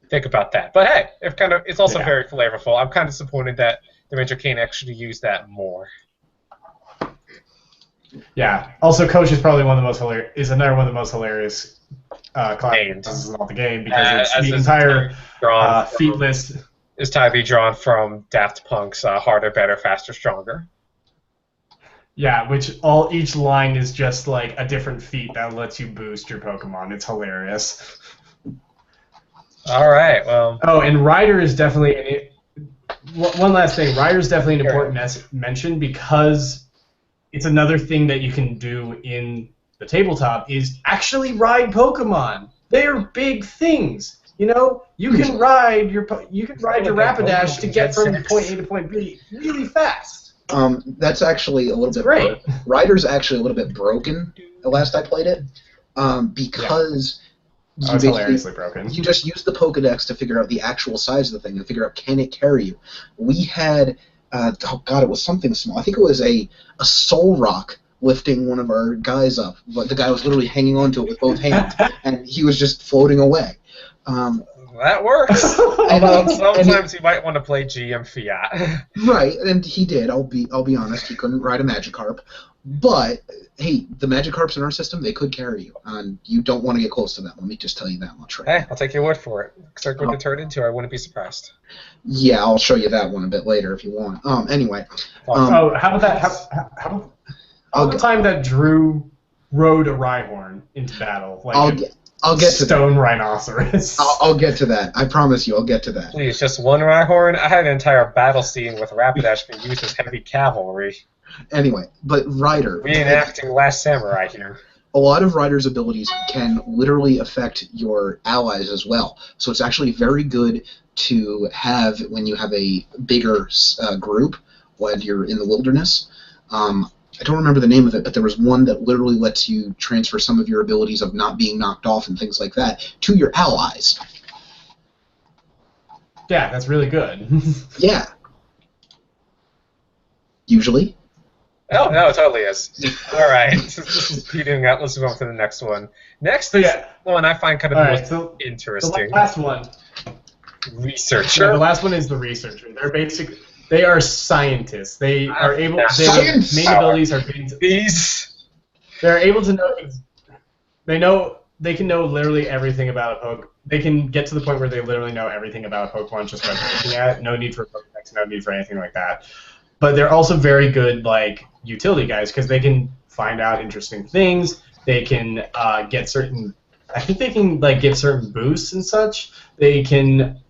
think about that. But hey, it's also very flavorful. I'm kind of disappointed that the Ranger can't actually use that more. Yeah. Also, Coach is probably another one of the most hilarious classes in all the game because it's the entire feat list is tightly drawn from Daft Punk's Harder, Better, Faster, Stronger. Yeah, which each line is just like a different feat that lets you boost your Pokemon. It's hilarious. All right, well. Oh, and Rider is definitely one last thing. Rider is definitely an important mention because it's another thing that you can do in the tabletop is actually ride Pokemon. They are big things. You know, you can ride your Rapidash to get from point A to point B really fast. That's actually a little bit great. Rider's actually a little bit broken. The last I played it, because it's hilariously broken. You just use the Pokedex to figure out the actual size of the thing and figure out can it carry you. We had it was something small. I think it was a Soul Rock lifting one of our guys up, but the guy was literally hanging onto it with both hands, and he was just floating away. That works. Although sometimes you might want to play GM Fiat. Right, and he did. I'll be honest. He couldn't ride a Magikarp, but hey, the Magikarps in our system, they could carry you, and you don't want to get close to them. Let me just tell you that much right Hey, I'll take your word for it. Because they're going to turn into, I wouldn't be surprised. Yeah, I'll show you that one a bit later if you want. Anyway. How about that? How about the time that Drew rode a Rhyhorn into battle? Like I'll get to Stone Rhinoceros. I'll get to that. I promise you, I'll get to that. Please, just one Rhyhorn? I had an entire battle scene with Rapidash being used as heavy cavalry. Anyway, but Rider. Reenacting Last Samurai here. A lot of Rider's abilities can literally affect your allies as well. So it's actually very good to have when you have a bigger group when you're in the wilderness. I don't remember the name of it, but there was one that literally lets you transfer some of your abilities of not being knocked off and things like that to your allies. Yeah, that's really good. Yeah. Usually. Oh, no, it totally is. All right. This is speeding up. Let's move on to the next one. Next is one I find kind of most interesting. The last one. Researcher. Yeah, the last one is the researcher. They are scientists. They are able. Their main abilities are they're able to know. They can know literally everything about a Pokemon. They can get to the point where they literally know everything about a Pokemon just by looking at it. No need for Pokedex. No need for anything like that. But they're also very good like utility guys because they can find out interesting things. They can get certain. I think they can like give certain boosts and such. They can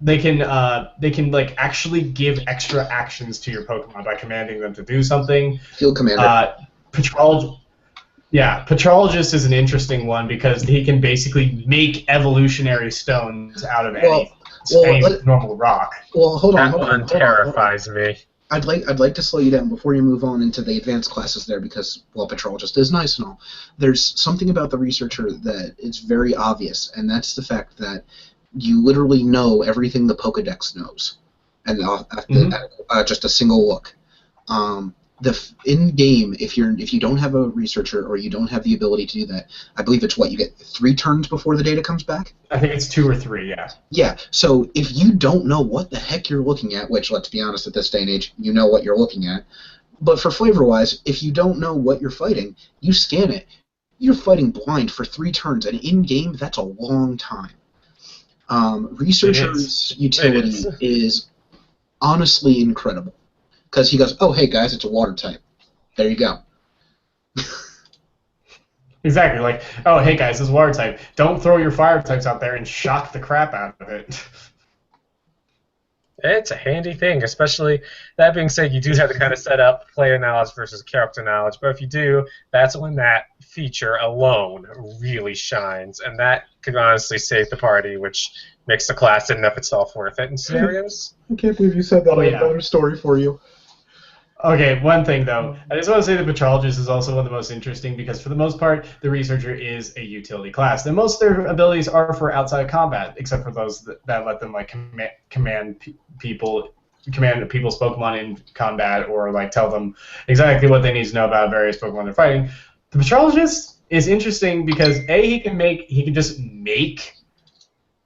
like actually give extra actions to your Pokemon by commanding them to do something. Field Commander. Patrologist is an interesting one because he can basically make evolutionary stones out of any normal rock. Well, hold on. That one terrifies me. I'd like to slow you down before you move on into the advanced classes there because, well, Patrologist is nice and all. There's something about the Researcher that is very obvious, and that's the fact that you literally know everything the Pokedex knows, and just a single look. In game, if you don't have a Researcher or you don't have the ability to do that, I believe it's you get 3 turns before the data comes back. I think it's 2 or 3, yeah. Yeah. So if you don't know what the heck you're looking at, which let's be honest, at this day and age, you know what you're looking at. But for flavor-wise, if you don't know what you're fighting, you scan it. You're fighting blind for 3 turns, and in game, that's a long time. Researcher's utility is honestly incredible. Because he goes, oh, hey, guys, it's a water type. There you go. Exactly. Like, oh, hey guys, this is water type. Don't throw your fire types out there and shock the crap out of it. It's a handy thing, especially that being said, you do have to kind of set up player knowledge versus character knowledge. But if you do, that's when that feature alone really shines, and that could honestly save the party, which makes the class in and of itself worth it in scenarios. I can't believe you said that. Oh, I have yeah. another story for you. Okay, one thing though, I just want to say the Patrologist is also one of the most interesting because for the most part, the Researcher is a utility class. And most of their abilities are for outside combat, except for those that let them like command people's Pokemon in combat or like tell them exactly what they need to know about various Pokemon they're fighting. The Patrologist is interesting because he can just make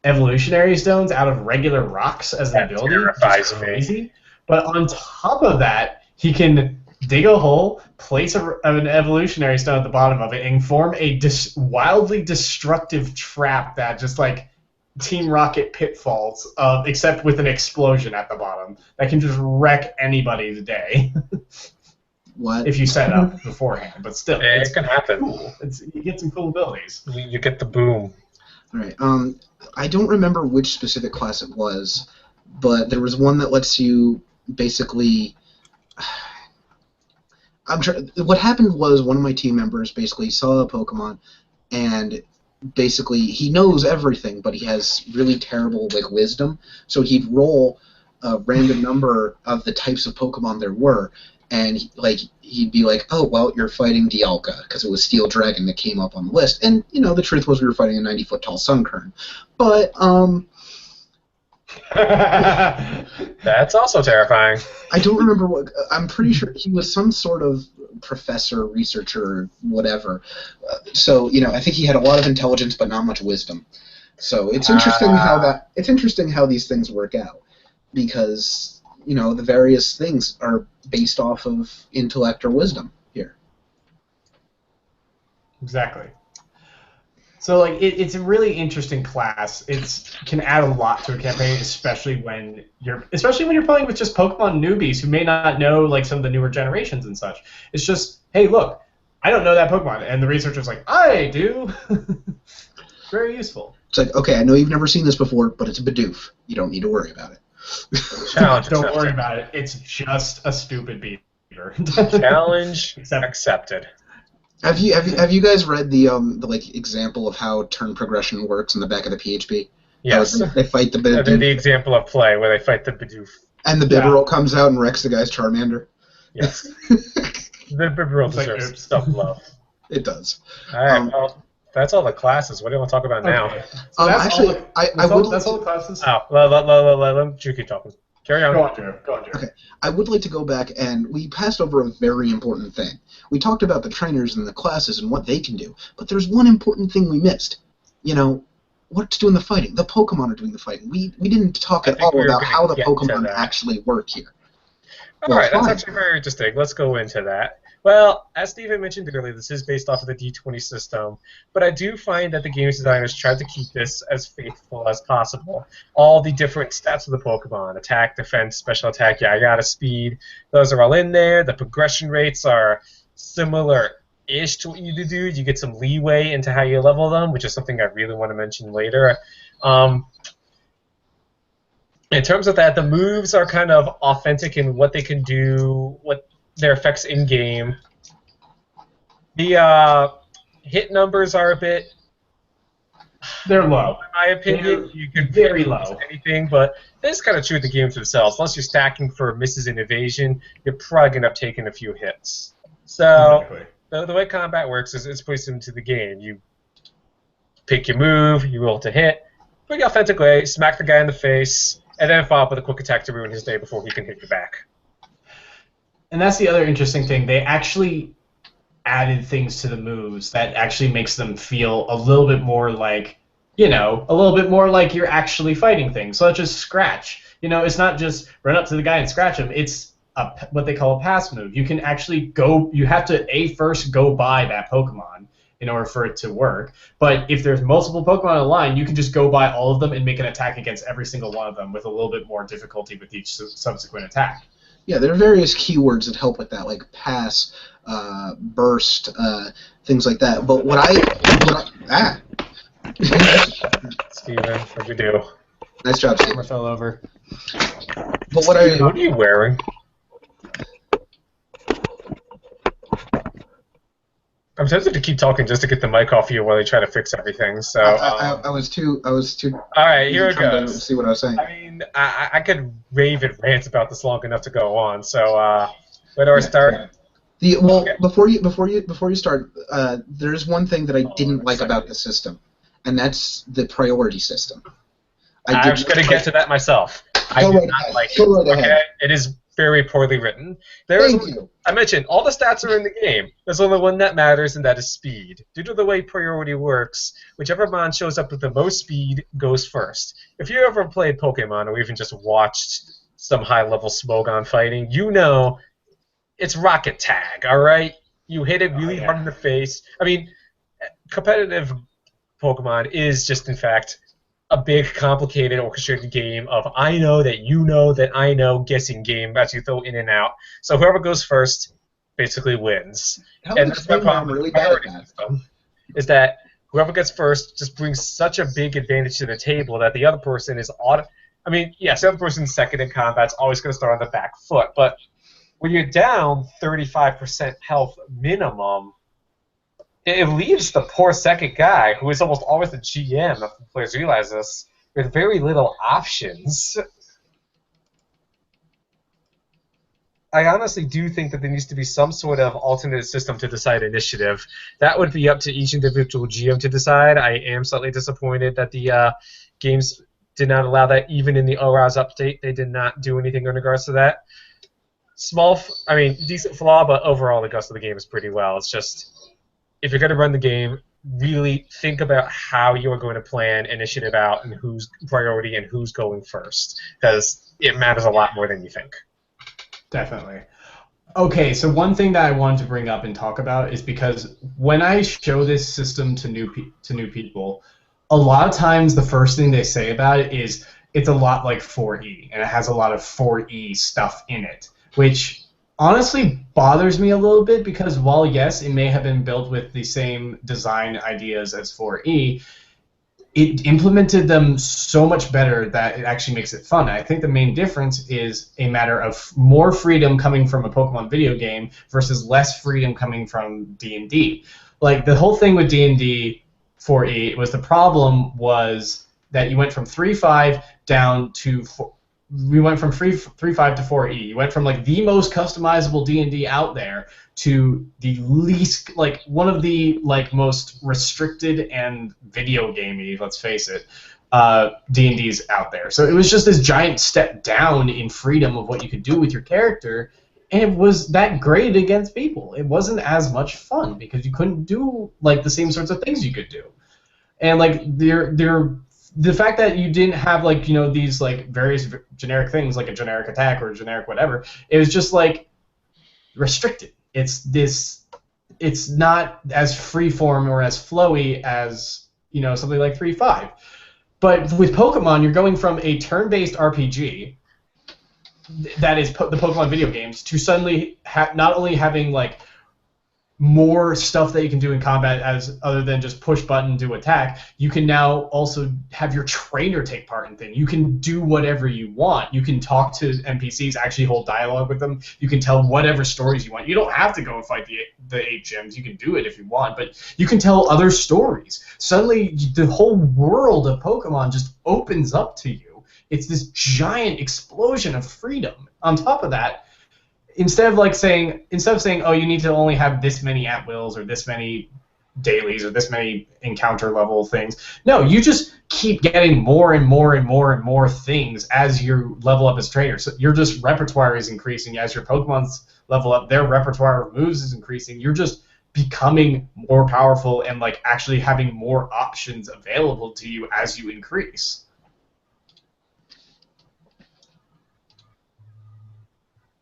evolutionary stones out of regular rocks as an ability, which is crazy. But on top of that, he can dig a hole, place an evolutionary stone at the bottom of it, and form a wildly destructive trap that just like Team Rocket pitfalls, except with an explosion at the bottom that can just wreck anybody's day. What? If you set it up beforehand, but still, it can happen. Cool. You get some cool abilities. You get the boom. All right. I don't remember which specific class it was, but there was one that lets you basically. What happened was one of my team members basically saw a Pokemon, and basically he knows everything, but he has really terrible like wisdom. So he'd roll a random number of the types of Pokemon there were, and he'd be like, "Oh well, you're fighting Dialga," because it was Steel Dragon that came up on the list. And you know the truth was we were fighting a 90-foot tall Sunkern, but That's also terrifying. I don't remember what. I'm pretty sure he was some sort of professor, researcher, whatever. So you know, I think he had a lot of intelligence, but not much wisdom. So it's interesting how these things work out, because you know the various things are based off of intellect or wisdom here. Exactly. So like it's a really interesting class. It can add a lot to a campaign, especially when you're playing with just Pokemon newbies who may not know like some of the newer generations and such. It's just, hey, look, I don't know that Pokemon, and the researcher's like, I do. Very useful. It's like, okay, I know you've never seen this before, but it's a Bidoof. You don't need to worry about it. Challenge Don't accepted. worry about it. It's just a stupid beaver. Challenge accepted. Have you guys read the like example of how turn progression works in the back of the PHP? Yes. They fight the Bidoof. The example of play where they fight the Bidoof. And the Bibarel comes out and wrecks the guy's Charmander. Yes. The Bibarel deserves some love. It does. All right. Well, that's all the classes. What do you want to talk about now? So actually, that's all the classes. Oh, let you keep talking. Carry on. Go on, Drew. Okay. I would like to go back, and we passed over a very important thing. We talked about the trainers and the classes and what they can do, but there's one important thing we missed. You know, what's doing the fighting? The Pokemon are doing the fighting. We didn't talk at all about how the Pokemon actually work here. All right, that's actually very interesting. Let's go into that. Well, as Steven mentioned earlier, this is based off of the D20 system, but I do find that the game designers tried to keep this as faithful as possible. All the different stats of the Pokemon, attack, defense, special attack, yada, speed, those are all in there. The progression rates are similar-ish to what you do. You get some leeway into how you level them, which is something I really want to mention later. In terms of that, the moves are kind of authentic in what they can do, what their effects in-game. The hit numbers are a bit... They're low. In my opinion, you could very low. Anything, but they just kind of chew the game to themselves. Unless you're stacking for misses and evasion, you're probably going to end up taking a few hits. So the way combat works is it's pretty similar to the game. You pick your move, you roll to hit, pretty authentic way, smack the guy in the face, and then follow up with a quick attack to ruin his day before he can hit you back. And that's the other interesting thing. They actually added things to the moves that actually makes them feel a little bit more like, you know, a little bit more like you're actually fighting things, such as Scratch. You know, it's not just run up to the guy and scratch him. It's what they call a pass move. You can actually go, you have to first go by that Pokemon in order for it to work. But if there's multiple Pokemon on the line, you can just go by all of them and make an attack against every single one of them with a little bit more difficulty with each subsequent attack. Yeah, there are various keywords that help with that, like pass, burst, things like that. But Steven, what'd you do? Nice job, Steve. I fell over. But What are you wearing? I'm tempted to keep talking just to get the mic off you while they try to fix everything. So I was too. All right, here it trying goes. to see what I was saying. I mean, I could rave and rant about this long enough to go on. So where do I start? Before you start, there's one thing that I didn't like about the system, and that's the priority system. I was going to get to that myself. I Go did right not ahead. like Go it. right ahead. Okay, it is very poorly written. Thank you. I mentioned all the stats are in the game. There's only one that matters, and that is speed. Due to the way priority works, whichever mon shows up with the most speed goes first. If you ever played Pokemon or even just watched some high-level Smogon fighting, you know it's rocket tag, all right? You hit it really hard in the face. I mean, competitive Pokemon is just, in fact, a big, complicated, orchestrated game of I know that you know that I know guessing game that you throw in and out. So whoever goes first basically wins. And that's my problem with the priority system, is that whoever gets first just brings such a big advantage to the table that the other person is I mean, yes, the other person's second in combat's always going to start on the back foot, but when you're down 35% health minimum, it leaves the poor second guy, who is almost always the GM, if the players realize this, with very little options. I honestly do think that there needs to be some sort of alternate system to decide initiative. That would be up to each individual GM to decide. I am slightly disappointed that the games did not allow that. Even in the ORAS update, they did not do anything in regards to that. Decent flaw, but overall the gust of the game is pretty well. It's just, if you're going to run the game, really think about how you are going to plan initiative out and who's priority and who's going first, because it matters a lot more than you think. Definitely. Okay, so one thing that I wanted to bring up and talk about is because when I show this system to new people, a lot of times the first thing they say about it is it's a lot like 4E, and it has a lot of 4E stuff in it, which honestly bothers me a little bit, because while yes, it may have been built with the same design ideas as 4E, it implemented them so much better that it actually makes it fun. I think the main difference is a matter of more freedom coming from a Pokemon video game versus less freedom coming from D&D. Like, the whole thing with D&D 4E was the problem was that you went from 3.5 down to 4. We went from 3.5 to 4E. You went from like the most customizable D&D out there to the least, like, one of the like most restricted and video gamey, let's face it, D&Ds out there. So it was just this giant step down in freedom of what you could do with your character, and it was that great against people. It wasn't as much fun because you couldn't do like the same sorts of things you could do, and like the fact that you didn't have, like, you know, these like various generic things like a generic attack or a generic whatever, it was just like restricted. It's not as freeform or as flowy as, you know, something like 3.5. But with Pokemon, you're going from a turn-based RPG that is the Pokemon video games to suddenly not only having like more stuff that you can do in combat as other than just push button do attack, you can now also have your trainer take part in things. You can do whatever you want. You can talk to NPCs, actually hold dialogue with them. You can tell whatever stories you want. You don't have to go and fight the 8 gyms. You can do it if you want, but you can tell other stories. Suddenly, the whole world of Pokemon just opens up to you. It's this giant explosion of freedom. On top of that, instead of saying, oh, you need to only have this many at-wills or this many dailies or this many encounter level things, no, you just keep getting more and more and more and more things as you level up as trainer. So your just repertoire is increasing. As your Pokemon's level up, their repertoire of moves is increasing. You're just becoming more powerful and like actually having more options available to you as you increase.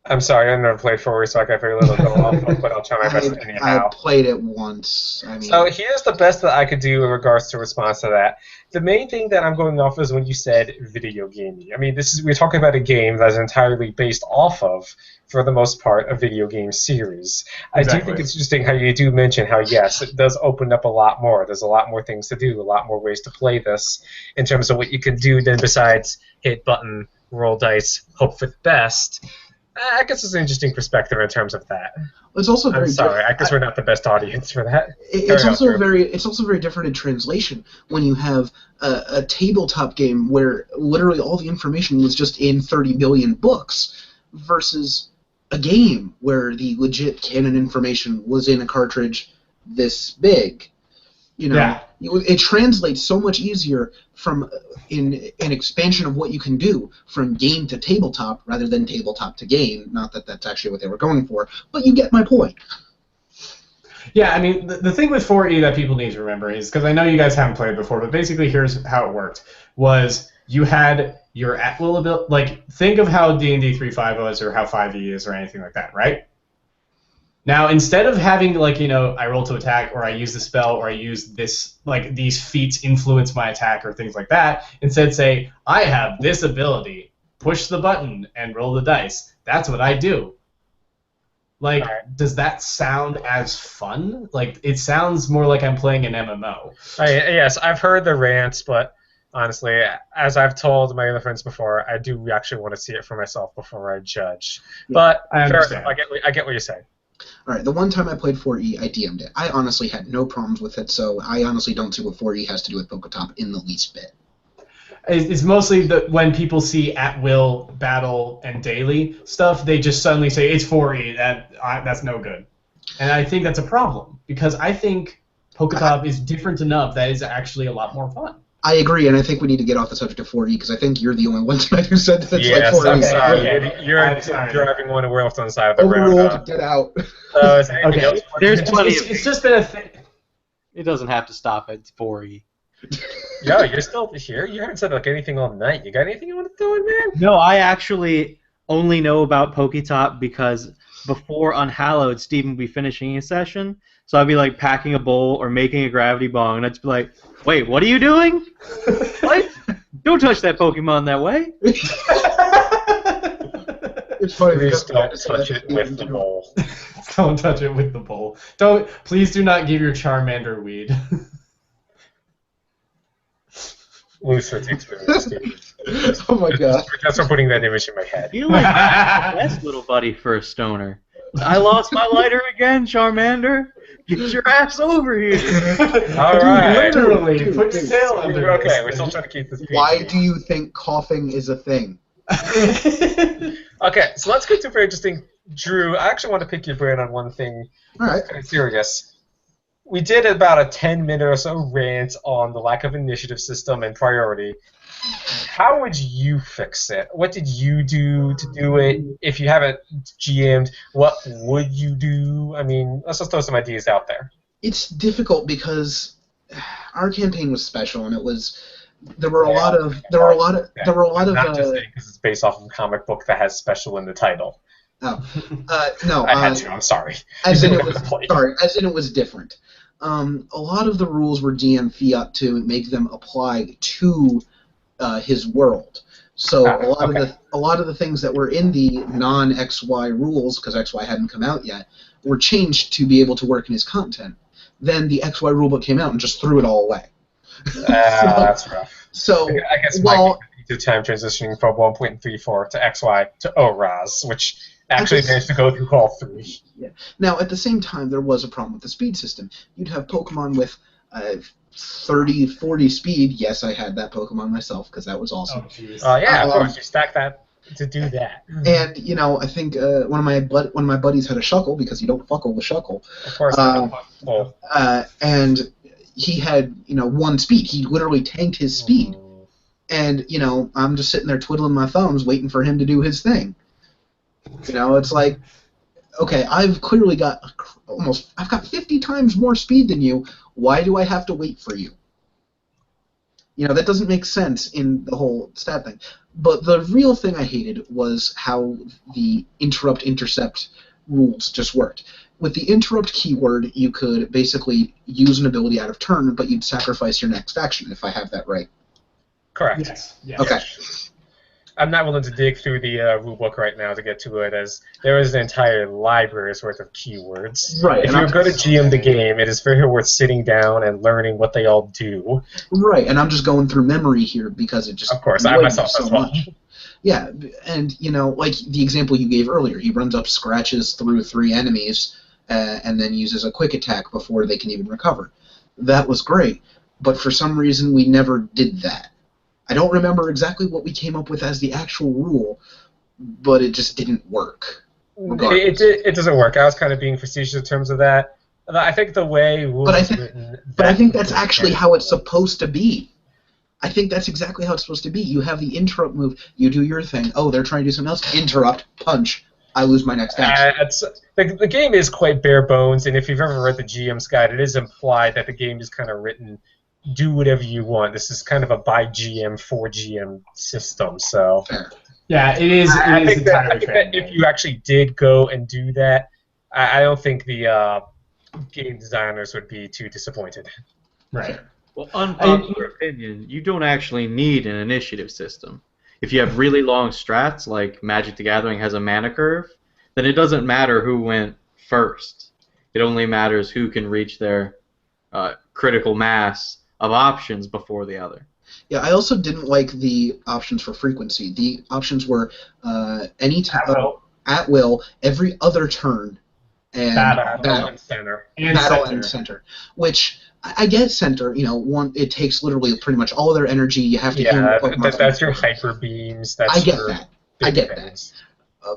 I'm sorry, I never played 4E, so I got very little go off of, but I'll try my best anyhow. I played it once. So here's the best that I could do in regards to response to that. The main thing that I'm going off is when you said video gaming. I mean, we're talking about a game that's entirely based off of for the most part, a video game series. I do Exactly. think it's interesting how you do mention how, yes, it does open up a lot more. There's a lot more things to do, a lot more ways to play this in terms of what you can do then besides hit button, roll dice, hope for the best. I guess it's an interesting perspective in terms of that. It's also I'm very sorry, I guess we're not the best audience for that. It's Carry on, also Drew. very different in translation when you have a tabletop game where literally all the information was just in 30 billion books versus a game where the legit canon information was in a cartridge this big. You know, Yeah. it translates so much easier from in an expansion of what you can do from game to tabletop rather than tabletop to game. Not that that's actually what they were going for, but you get my point. Yeah, I mean, the thing with 4E that people need to remember is, because I know you guys haven't played it before, but basically here's how it worked, was you had your at-will ability, like, think of how D&D 3.5 was or how 5E is or anything like that, right? Now, instead of having, like, you know, I roll to attack, or I use the spell, or I use this, like, these feats influence my attack, or things like that, instead say, I have this ability, push the button, and roll the dice. That's what I do. Like, Alright. does that sound as fun? Like, it sounds more like I'm playing an MMO. Yes, I've heard the rants, but honestly, as I've told my other friends before, I do actually want to see it for myself before I judge. Yeah, But I fair understand. enough, I get what you're saying. All right, the one time I played 4E, I DM'd it. I honestly had no problems with it, so I honestly don't see what 4E has to do with Poketop in the least bit. It's mostly when people see at-will, battle, and daily stuff, they just suddenly say, it's 4E, that's no good. And I think that's a problem, because I think Poketop is different enough that it's actually a lot more fun. I agree, and I think we need to get off the subject of 4E, because I think you're the only one tonight who said that it's Yes, like 4E. I'm sorry. Okay. You're I'm sorry. driving one away off to the side of the road. Overruled, get out. Is there anything Okay. else? There's plenty It's, of it's just been a thing. It doesn't have to stop at 4E. Yo, you're still here? You haven't said like anything all night. You got anything you want to throw in, man? No, I actually only know about Poketop because before Unhallowed, Steven would be finishing his session, so I'd be like packing a bowl or making a gravity bong, and I'd just be like, wait, what are you doing? What? Don't touch that Pokemon that way. It's funny Please because don't touch it with the bowl. Don't touch it with the bowl. Please do not give your Charmander weed. Lucid experience, dude. Oh my god. That's for putting that image in my head. You're like the best little buddy for a stoner. I lost my lighter again, Charmander. Get your ass over here. All right. Literally, Dude, put your dude. tail under We're okay. this We're still thing. trying to keep this. Why PG. do you think coughing is a thing? Okay, so let's get to very interesting. Drew, I actually want to pick your brain on one thing. All right. Kind of serious. We did about a 10-minute or so rant on the lack of initiative system and priority. How would you fix it? What did you do to do it? If you haven't GM'd, what would you do? I mean, let's just throw some ideas out there. It's difficult because our campaign was special, and it was there were a lot of Not just uh, saying because it's based off of a comic book that has special in the title. no I had to. I'm sorry. as in You it didn't was have to play. sorry as in it was different. A lot of the rules were DM fiat to make them apply to his world. So a lot of the things that were in the non-XY rules, because XY hadn't come out yet, were changed to be able to work in his content. Then the XY rulebook came out and just threw it all away. That's rough. So I guess well, the time transitioning from 1.34 to XY to ORAS, which actually managed to go through all three. now at the same time there was a problem with the speed system. You'd have Pokemon with 30, 40 speed. Yes, I had that Pokemon myself because that was awesome. Oh, jeez. Yeah, of course. You stack that to do that. And you know, I think one of my buddies had a Shuckle because you don't fuckle with Shuckle. Of course. And he had, you know, 1 speed. He literally tanked his speed. And, you know, I'm just sitting there twiddling my thumbs waiting for him to do his thing. You know, it's like, okay, I've clearly got I've got 50 times more speed than you. Why do I have to wait for you? You know, that doesn't make sense in the whole stat thing. But the real thing I hated was how the interrupt-intercept rules just worked. With the interrupt keyword, you could basically use an ability out of turn, but you'd sacrifice your next action, if I have that right. Correct. Yes. Yes. Okay. I'm not willing to dig through the rulebook right now to get to it, as there is an entire library's worth of keywords. Right. If And you're going to GM the game, it is very worth sitting down and learning what they all do. Right, and I'm just going through memory here because it just Of course, I annoyed me myself so as well. much. Yeah, and like the example you gave earlier, he runs up, scratches through 3 enemies, and then uses a quick attack before they can even recover. That was great, but for some reason we never did that. I don't remember exactly what we came up with as the actual rule, but it just didn't work. It doesn't work. I was kind of being facetious in terms of that. I think the way rules But I are think, written... but I think that's actually how it's supposed to be. I think that's exactly how it's supposed to be. You have the interrupt move, you do your thing. Oh, they're trying to do something else. Interrupt, punch. I lose my next action. The game is quite bare bones, and if you've ever read the GM's guide, it is implied that the game is kind of written, do whatever you want. This is kind of a by GM, for GM system, so... Fair. Yeah, it is. I think that entirely if you actually did go and do that, I don't think the game designers would be too disappointed. Right. Well, unpopular opinion, you don't actually need an initiative system. If you have really long strats, like Magic the Gathering has a mana curve, then it doesn't matter who went first. It only matters who can reach their critical mass of options before the other. Yeah, I also didn't like the options for frequency. The options were any time, at will, every other turn, and Battle and center. And center. Which I get center. It takes literally pretty much all of their energy. You have to. Yeah, that's your hyper beams. I get that. That.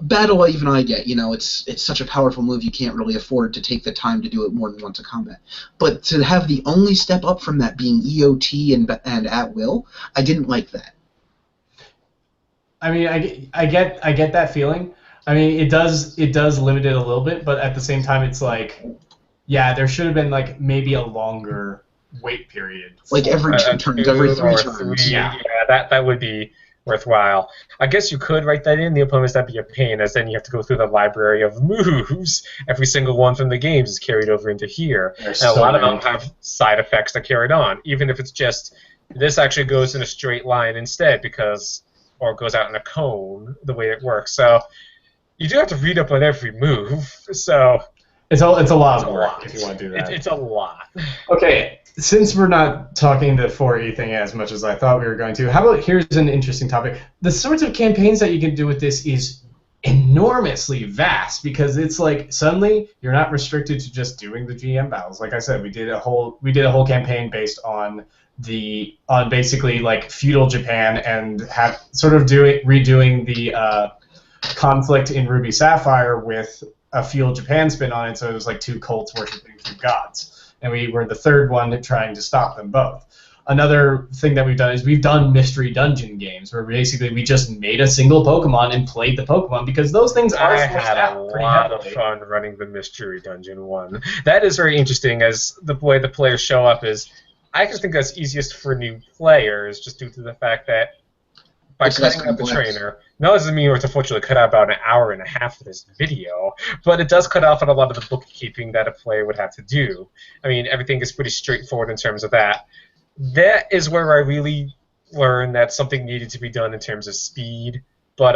Battle, even I get. It's such a powerful move. You can't really afford to take the time to do it more than once a combat. But to have the only step up from that being EOT and at will, I didn't like that. I mean, I get that feeling. I mean, it does limit it a little bit, but at the same time, it's like, yeah, there should have been like maybe a longer wait period. Like every 2 turns, every 3 turns. Yeah, that would be worthwhile. I guess you could write that in the opponents. That'd be a pain, as then you have to go through the library of moves. Every single one from the games is carried over into here. And a lot of them have side effects that carried on, even if it's just this actually goes in a straight line instead, or goes out in a cone, the way it works. So you do have to read up on every move. So it's a lot of work if you want to do that. It's a lot. Okay, since we're not talking the 4E thing as much as I thought we were going to, how about here's an interesting topic. The sorts of campaigns that you can do with this is enormously vast, because it's like suddenly you're not restricted to just doing the GM battles. Like I said, we did a whole campaign based on basically like feudal Japan, and have sort of redoing the conflict in Ruby Sapphire with a feudal Japan spin on it. So it was like 2 cults worshiping 2 gods. And we were the third one trying to stop them both. Another thing that we've done is we've done mystery dungeon games, where basically we just made a single Pokemon and played the Pokemon, because those things are I had a lot of fun running the mystery dungeon one. That is very interesting, as the way the players show up is, I just think that's easiest for new players, just due to the fact that by cutting out the trainer, no, this doesn't mean we have to fortunately cut out about an hour and a half of this video, but it does cut off on a lot of the bookkeeping that a player would have to do. I mean, everything is pretty straightforward in terms of that. That is where I really learned that something needed to be done in terms of speed, but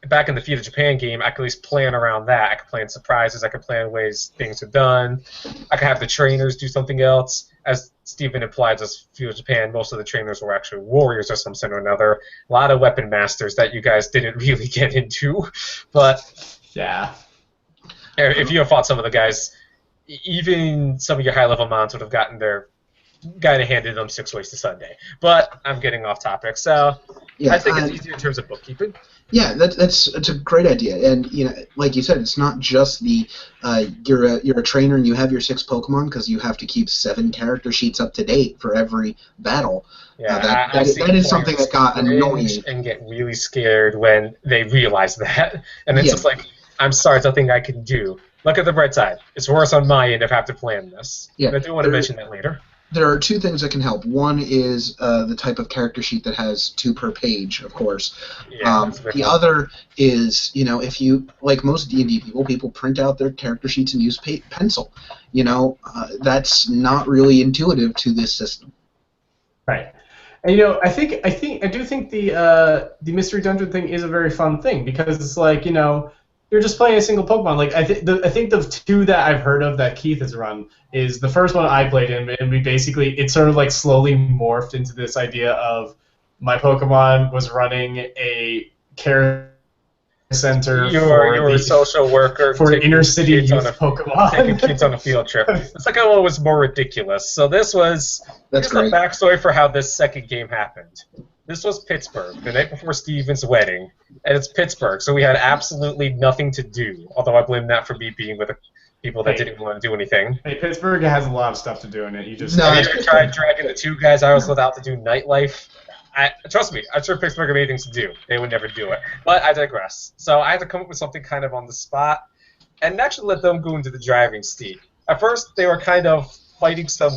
back in the Feudal Japan game, I could at least plan around that. I could plan surprises, I could plan ways things are done, I could have the trainers do something else. As Stephen implies, as Feudal Japan, most of the trainers were actually warriors of some sort or another. A lot of weapon masters that you guys didn't really get into, but yeah, if you have fought some of the guys, even some of your high-level mons would have gotten their guy to handed them 6 ways to Sunday. But I'm getting off topic, so yeah, I think it's easier in terms of bookkeeping. Yeah, that's a great idea, and like you said, it's not just the you're a trainer and you have your 6 Pokemon, because you have to keep 7 character sheets up to date for every battle. Yeah, that is something that got annoying and get really scared when they realize that, and it's just like, I'm sorry, it's nothing I can do. Look at the bright side; it's worse on my end if I have to plan this. Yeah, and I do want to mention that later. There are 2 things that can help. One is the type of character sheet that has 2 per page, of course. Yeah, the other is, if you, like most D&D people print out their character sheets and use pencil. That's not really intuitive to this system. Right. And I do think the mystery dungeon thing is a very fun thing because it's like you're just playing a single Pokemon. Like I think the two that I've heard of that Keith has run is the first one I played in, and it sort of like slowly morphed into this idea of my Pokemon was running a care center You for were a social worker for taking inner city kids youth Pokemon. taking kids on a field trip. The second one was more ridiculous. So here's That's the great. backstory for how this second game happened. This was Pittsburgh, the night before Steven's wedding, and it's Pittsburgh, so we had absolutely nothing to do. Although I blame that for me being with people that didn't want to do anything. Hey, Pittsburgh has a lot of stuff to do in it. You just No, I it's even tried dragging the two guys I was without to do nightlife. Trust me, I'm sure Pittsburgh had many things to do. They would never do it. But I digress. So I had to come up with something kind of on the spot and actually let them go into the driving seat. At first, they were kind of fighting some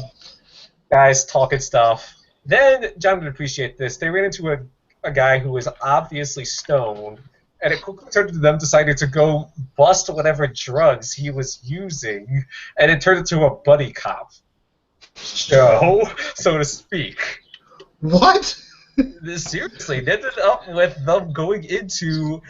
guys, talking stuff. Then, John would appreciate this, they ran into a guy who was obviously stoned, and it quickly turned into them deciding to go bust whatever drugs he was using, and it turned into a buddy cop show, so to speak. What? Seriously, they ended up with them going into.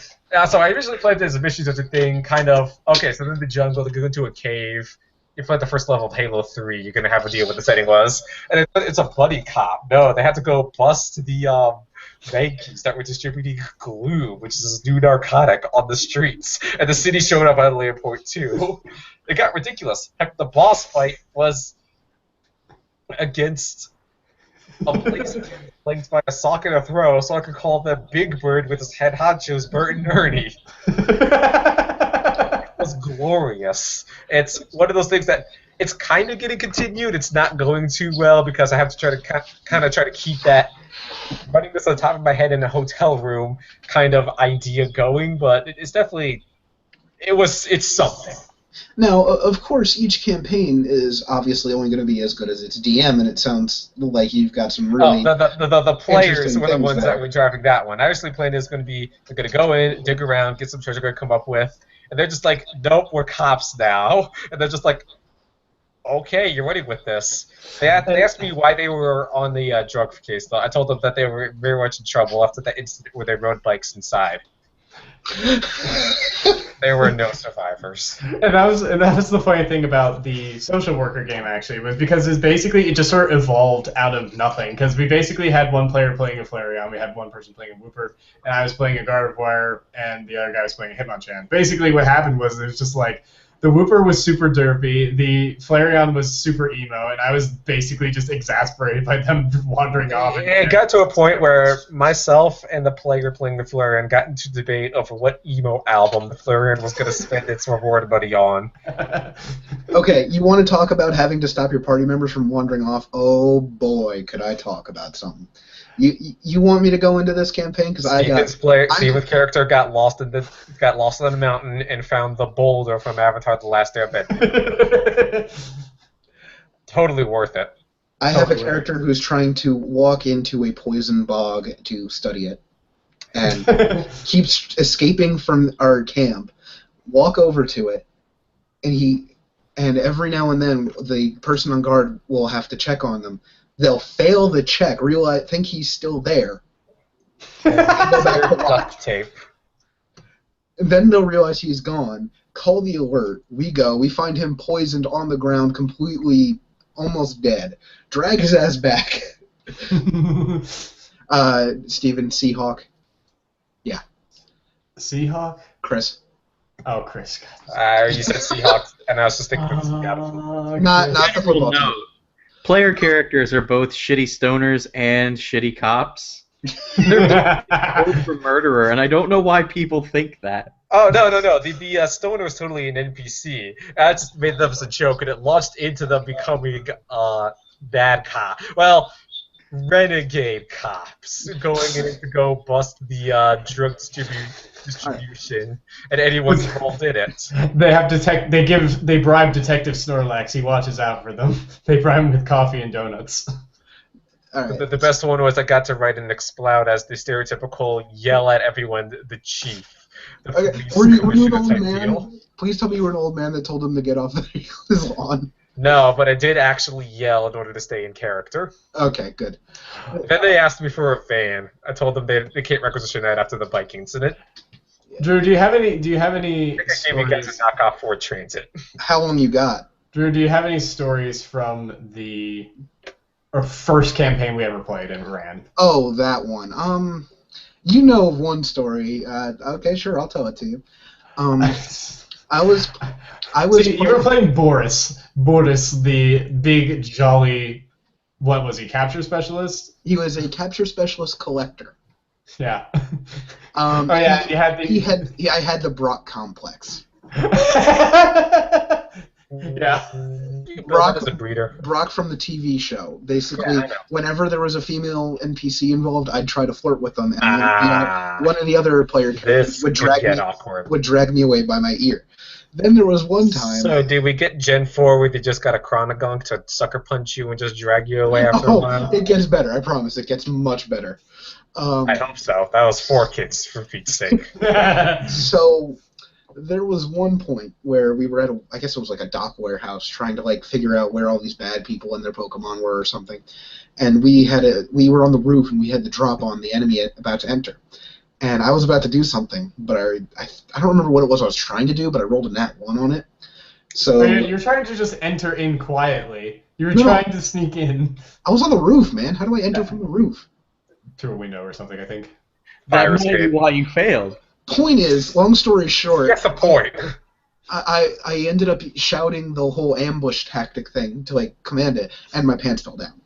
So I originally played this mission as a thing, kind of. Okay, so they're in the jungle, they go into a cave. You play the first level of Halo 3, you're gonna have a deal what the setting was, and it's a buddy cop. No, they had to go bust the bankies that were distributing glue, which is this new narcotic, on the streets, and the city showed up at a later point too. It got ridiculous. Heck, the boss fight was against a place linked by a sock and a throw, so I could call them Big Bird with his head honchos, Bert and Ernie. It was glorious. It's one of those things that it's kind of getting continued. It's not going too well because I have to try to kind of try to keep that running this on top of my head in a hotel room kind of idea going, but it's definitely it's something. Now, of course, each campaign is obviously only going to be as good as its DM, and it sounds like you've got some really the players interesting were the things ones there. that were driving that one. I actually planned it's going to be they're going to go in, dig around, get some treasure, going to come up with, and they're just like, nope, we're cops now, and they're just like, okay, you're running with this. They asked me why they were on the drug case, though. I told them that they were very much in trouble after that incident where they rode bikes inside. There were no survivors. And that was the funny thing about the social worker game, actually, was because it just sort of evolved out of nothing. Because we basically had one player playing a Flareon, we had one person playing a Wooper, and I was playing a Gardevoir, and the other guy was playing a Hitmonchan. Basically, what happened was it was just like the Wooper was super derpy, the Flareon was super emo, and I was basically just exasperated by them wandering off. It got to a point where myself and the player playing the Flareon got into debate over what emo album the Flareon was going to spend its reward money on. Okay, you want to talk about having to stop your party members from wandering off? Oh boy, could I talk about something. You want me to go into this campaign? Because Steven's character got lost in the mountain and found the boulder from Avatar: The Last Airbender. Totally worth it. I have a character who's trying to walk into a poison bog to study it, and keeps escaping from our camp. Walk over to it, and every now and then the person on guard will have to check on them. They'll fail the check, think he's still there. Go back to Duct tape. And then they'll realize he's gone. Call the alert. We go. We find him poisoned on the ground, completely almost dead. Drag his ass back. Steven, Seahawk. Yeah. Seahawk? Chris. Oh, Chris. You said Seahawks, and I was just thinking Not the football team. Player characters are both shitty stoners and shitty cops. They're both for murderer, and I don't know why people think that. Oh, no. The stoner was totally an NPC. I just made them as a joke, and it launched into them becoming bad cop. Well, renegade cops going in to go bust the drug distribution, and anyone's involved in it. They bribe Detective Snorlax. He watches out for them. They bribe him with coffee and donuts. All right. The best one was I got to write and explode as the stereotypical yell at everyone, the chief. Okay. Were you an old man? Please tell me you were an old man that told him to get off his lawn. No, but I did actually yell in order to stay in character. Okay, good. Then they asked me for a van. I told them they can't requisition that after the bike incident. Drew, do you have any I think I gave you guys a knockoff Ford Transit. How long you got? Drew, do you have any stories from the first campaign we ever played and ran? Oh, that one. You know of one story. Okay, sure, I'll tell it to you. I was. So you were playing Boris. Boris, the big, jolly, what was he, capture specialist? He was a capture specialist collector. Yeah. Oh yeah, you had the... I had the Brock complex. Yeah. Brock is a breeder. Brock from the TV show. Basically, Yeah, whenever there was a female NPC involved, I'd try to flirt with them, and one of the other player characters would drag me away by my ear. Then there was one time. So did we get Gen 4 where they just got a Chronogunk to sucker punch you and just drag you away after a while? It gets better. I promise. It gets much better. I hope so. That was 4 kids, for Pete's sake. So there was one point where we were at I guess it was like a dock warehouse trying to like figure out where all these bad people and their Pokemon were or something. And we were on the roof and we had the drop on the enemy about to enter. And I was about to do something, but I don't remember what it was I was trying to do, but I rolled a nat 1 on it. So you're trying to just enter in quietly. You were trying to sneak in. I was on the roof, man. How do I enter from the roof? Through a window or something, I think. That might be why you failed. Point is, long story short... That's the point. I ended up shouting the whole ambush tactic thing to like command it, and my pants fell down.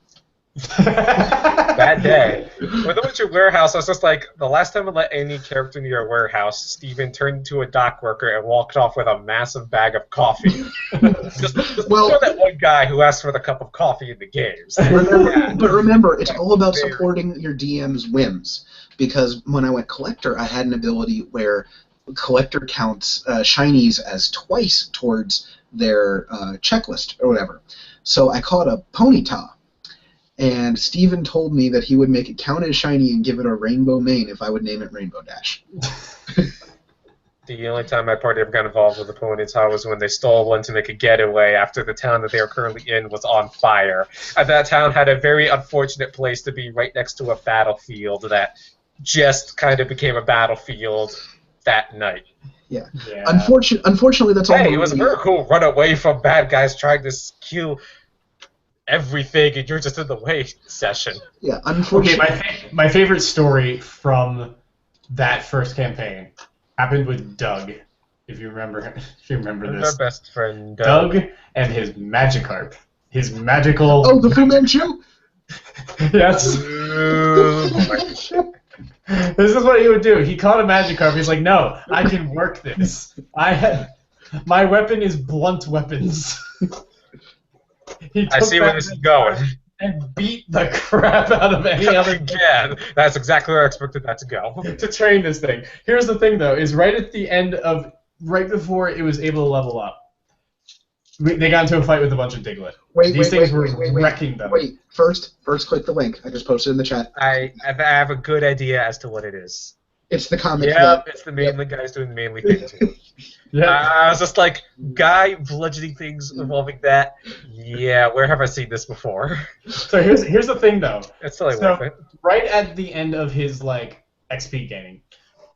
Bad day. When I went to your warehouse, I was just like, the last time I let any character near a warehouse, Steven turned into a dock worker and walked off with a massive bag of coffee. just that one guy who asked for the cup of coffee in the games. But remember, it's all about supporting your DM's whims. Because when I went collector, I had an ability where collector counts shinies as twice towards their checklist or whatever. So I caught a Ponyta. And Steven told me that he would make it count as shiny and give it a rainbow mane if I would name it Rainbow Dash. The only time my party ever got involved with the Ponyta was when they stole one to make a getaway after the town that they were currently in was on fire. And that town had a very unfortunate place to be right next to a battlefield that just kind of became a battlefield that night. Yeah. Unfortunately, that's all. Hey, it was a very cool run away from bad guys trying to kill everything, and you're just in the way session. Yeah, unfortunately. Okay, my favorite story from that first campaign happened with Doug. If you remember this. Our best friend Doug and his Magikarp. His magical. Oh, the Fu Manchu? Yes. This is what he would do. He caught a Magikarp. He's like, no, I can work this. My weapon is blunt weapons. I see where this is going. And beat the crap out of any other again. That's exactly where I expected that to go. To train this thing. Here's the thing, though, is right before it was able to level up, they got into a fight with a bunch of Diglett. These things were wrecking them. Wait, first click the link. I just posted in the chat. I have a good idea as to what it is. It's the comic. Yeah, it's the mainly guys doing the mainly thing too. Yeah. I was just like, guy bludgeoning things involving that. Yeah, where have I seen this before? So here's the thing, though. It's totally worth it. Right at the end of his XP gaining,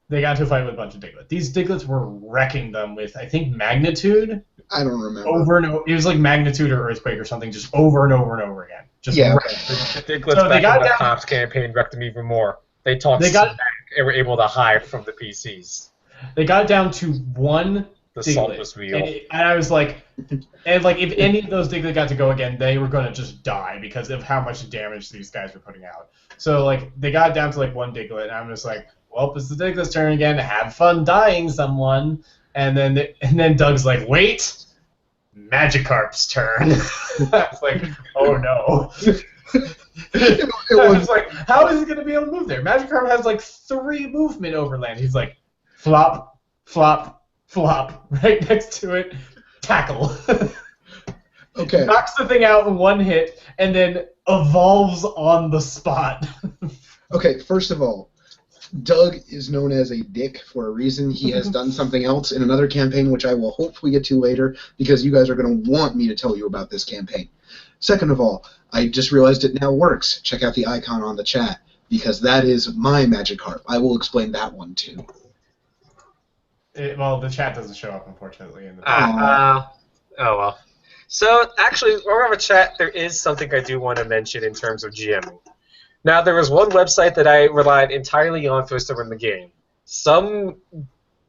they got into a fight with a bunch of Diglett. These Diglets were wrecking them with, I think, Magnitude. I don't remember. Over and over. It was like Magnitude or Earthquake or something, just over and over and over again. Just yeah. The Diglets back in the Cops campaign wrecked them even more. They back and were able to hide from the PCs. They got down to one saltless wheel. And I was like, if any of those Diglett got to go again, they were going to just die because of how much damage these guys were putting out. So, they got down to, one Diglett, and I'm just like, well, it's the Diglett's turn again. Have fun dying someone. And then Doug's like, wait, Magikarp's turn. I was like, oh, no. I was like, how is he going to be able to move there? Magikarp has 3 movement overland. He's like, flop, flop, flop, right next to it, tackle. Okay. Knocks the thing out in 1 hit, and then evolves on the spot. Okay, first of all, Doug is known as a dick for a reason. He has done something else in another campaign, which I will hopefully get to later, because you guys are going to want me to tell you about this campaign. Second of all, I just realized it now works. Check out the icon on the chat, because that is my Magikarp. I will explain that one, too. Well, the chat doesn't show up, unfortunately. In the Oh well. So, actually, over chat, there is something I do want to mention in terms of GMing. Now, there was one website that I relied entirely on for to run the game. Some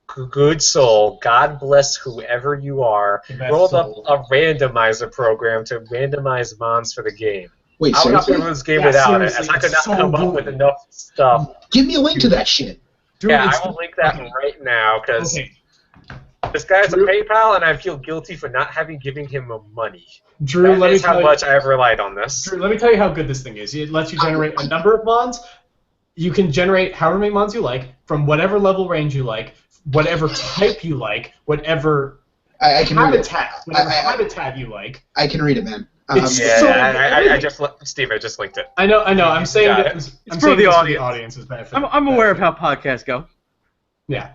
good soul, God bless whoever you are, rolled up a randomizer program to randomize mons for the game. Wait, I would not be seriously? able to run this game without it, as I could not come up with enough stuff. Give me a link to that shit. Drew, Yeah, it's- I will link that right now, because Okay. this guy has a Drew- PayPal, and I feel guilty for not giving him money. Drew, That let me is how tell much I have relied on this. Drew, let me tell you how good this thing is. It lets you generate a number of mons. You can generate however many mons you like, from whatever level range you like, whatever type you like, whatever I can read it. habitat you like. I can read it, man. It's Yeah, so I just Steve, I just linked it. I know. I'm saying got that. it. I'm for saying the this audience. For the audience's benefit. I'm aware of how podcasts go. Yeah.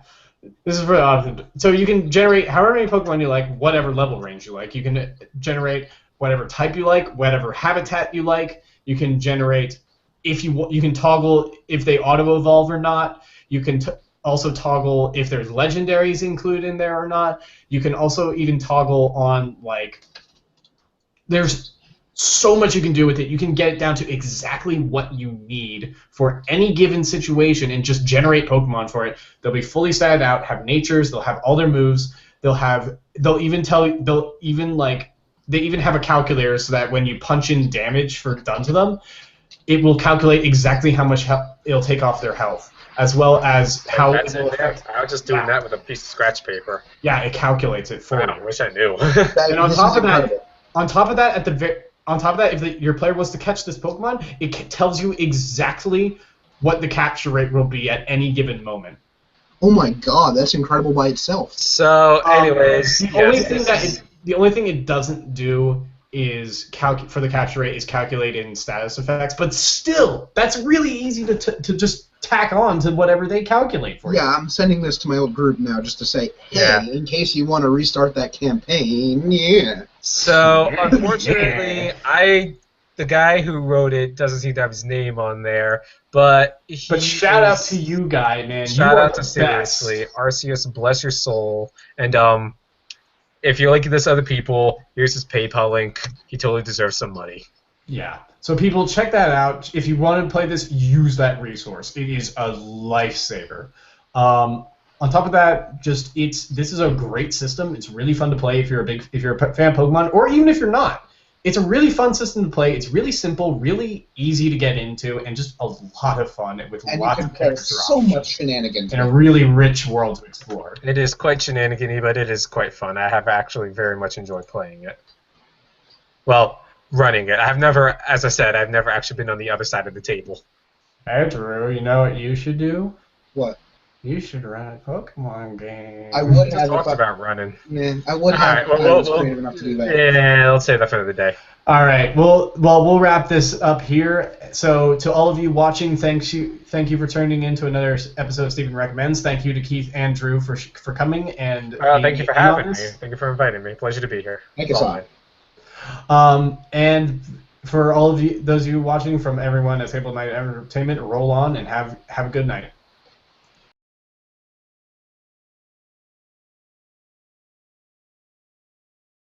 This is for the audience. So you can generate however many Pokemon you like, whatever level range you like. You can generate whatever type you like, whatever habitat you like. You can generate you can toggle if they auto evolve or not. You can also toggle if there's legendaries included in there or not. You can also even toggle on there's so much you can do with it. You can get it down to exactly what you need for any given situation and just generate Pokemon for it. They'll be fully statted out, have natures, they'll have all their moves, they even have a calculator so that when you punch in damage done to them, it will calculate exactly how much it'll take off their health, as well as how That's it. I was just doing that with a piece of scratch paper. Yeah, it calculates it for you. I wish I knew. And on This top is of that, incredible. if your player was to catch this Pokemon, it tells you exactly what the capture rate will be at any given moment. Oh my god, that's incredible by itself. So, anyways, The only thing it doesn't do is for the capture rate is calculate in status effects, but still, that's really easy to just tack on to whatever they calculate for you. Yeah, I'm sending this to my old group now just to say, hey, in case you want to restart that campaign, yeah. So, unfortunately, the guy who wrote it doesn't seem to have his name on there, but shout out to you, guy, man. Shout you out to seriously, Arceus, bless your soul, and if you're like this other people, here's his PayPal link. He totally deserves some money. Yeah. So people, check that out. If you want to play this, use that resource. It is a lifesaver. On top of that, this is a great system. It's really fun to play if you're a fan of Pokemon, or even if you're not. It's a really fun system to play. It's really simple, really easy to get into, and just a lot of fun with lots of extra so much shenanigans. and a really rich world to explore. It is quite shenanigan-y, but it is quite fun. I have actually very much enjoyed playing it. Well, running it. As I said, I've never actually been on the other side of the table. Hey, Drew, you know what you should do? What? You should run a Pokemon game. I would have Talked about running. Man, I would have All right, if I was creative enough to do that. Yeah, let's say that for another day. All right. We'll wrap this up here. So to all of you watching, thank you for tuning in to another episode of Stephen Recommends. Thank you to Keith and Drew for coming and. Thank you for having me. Thank you for inviting me. Pleasure to be here. Thank you, son. And for all of you, those of you watching, from everyone at Table Night Entertainment, roll on and have a good night.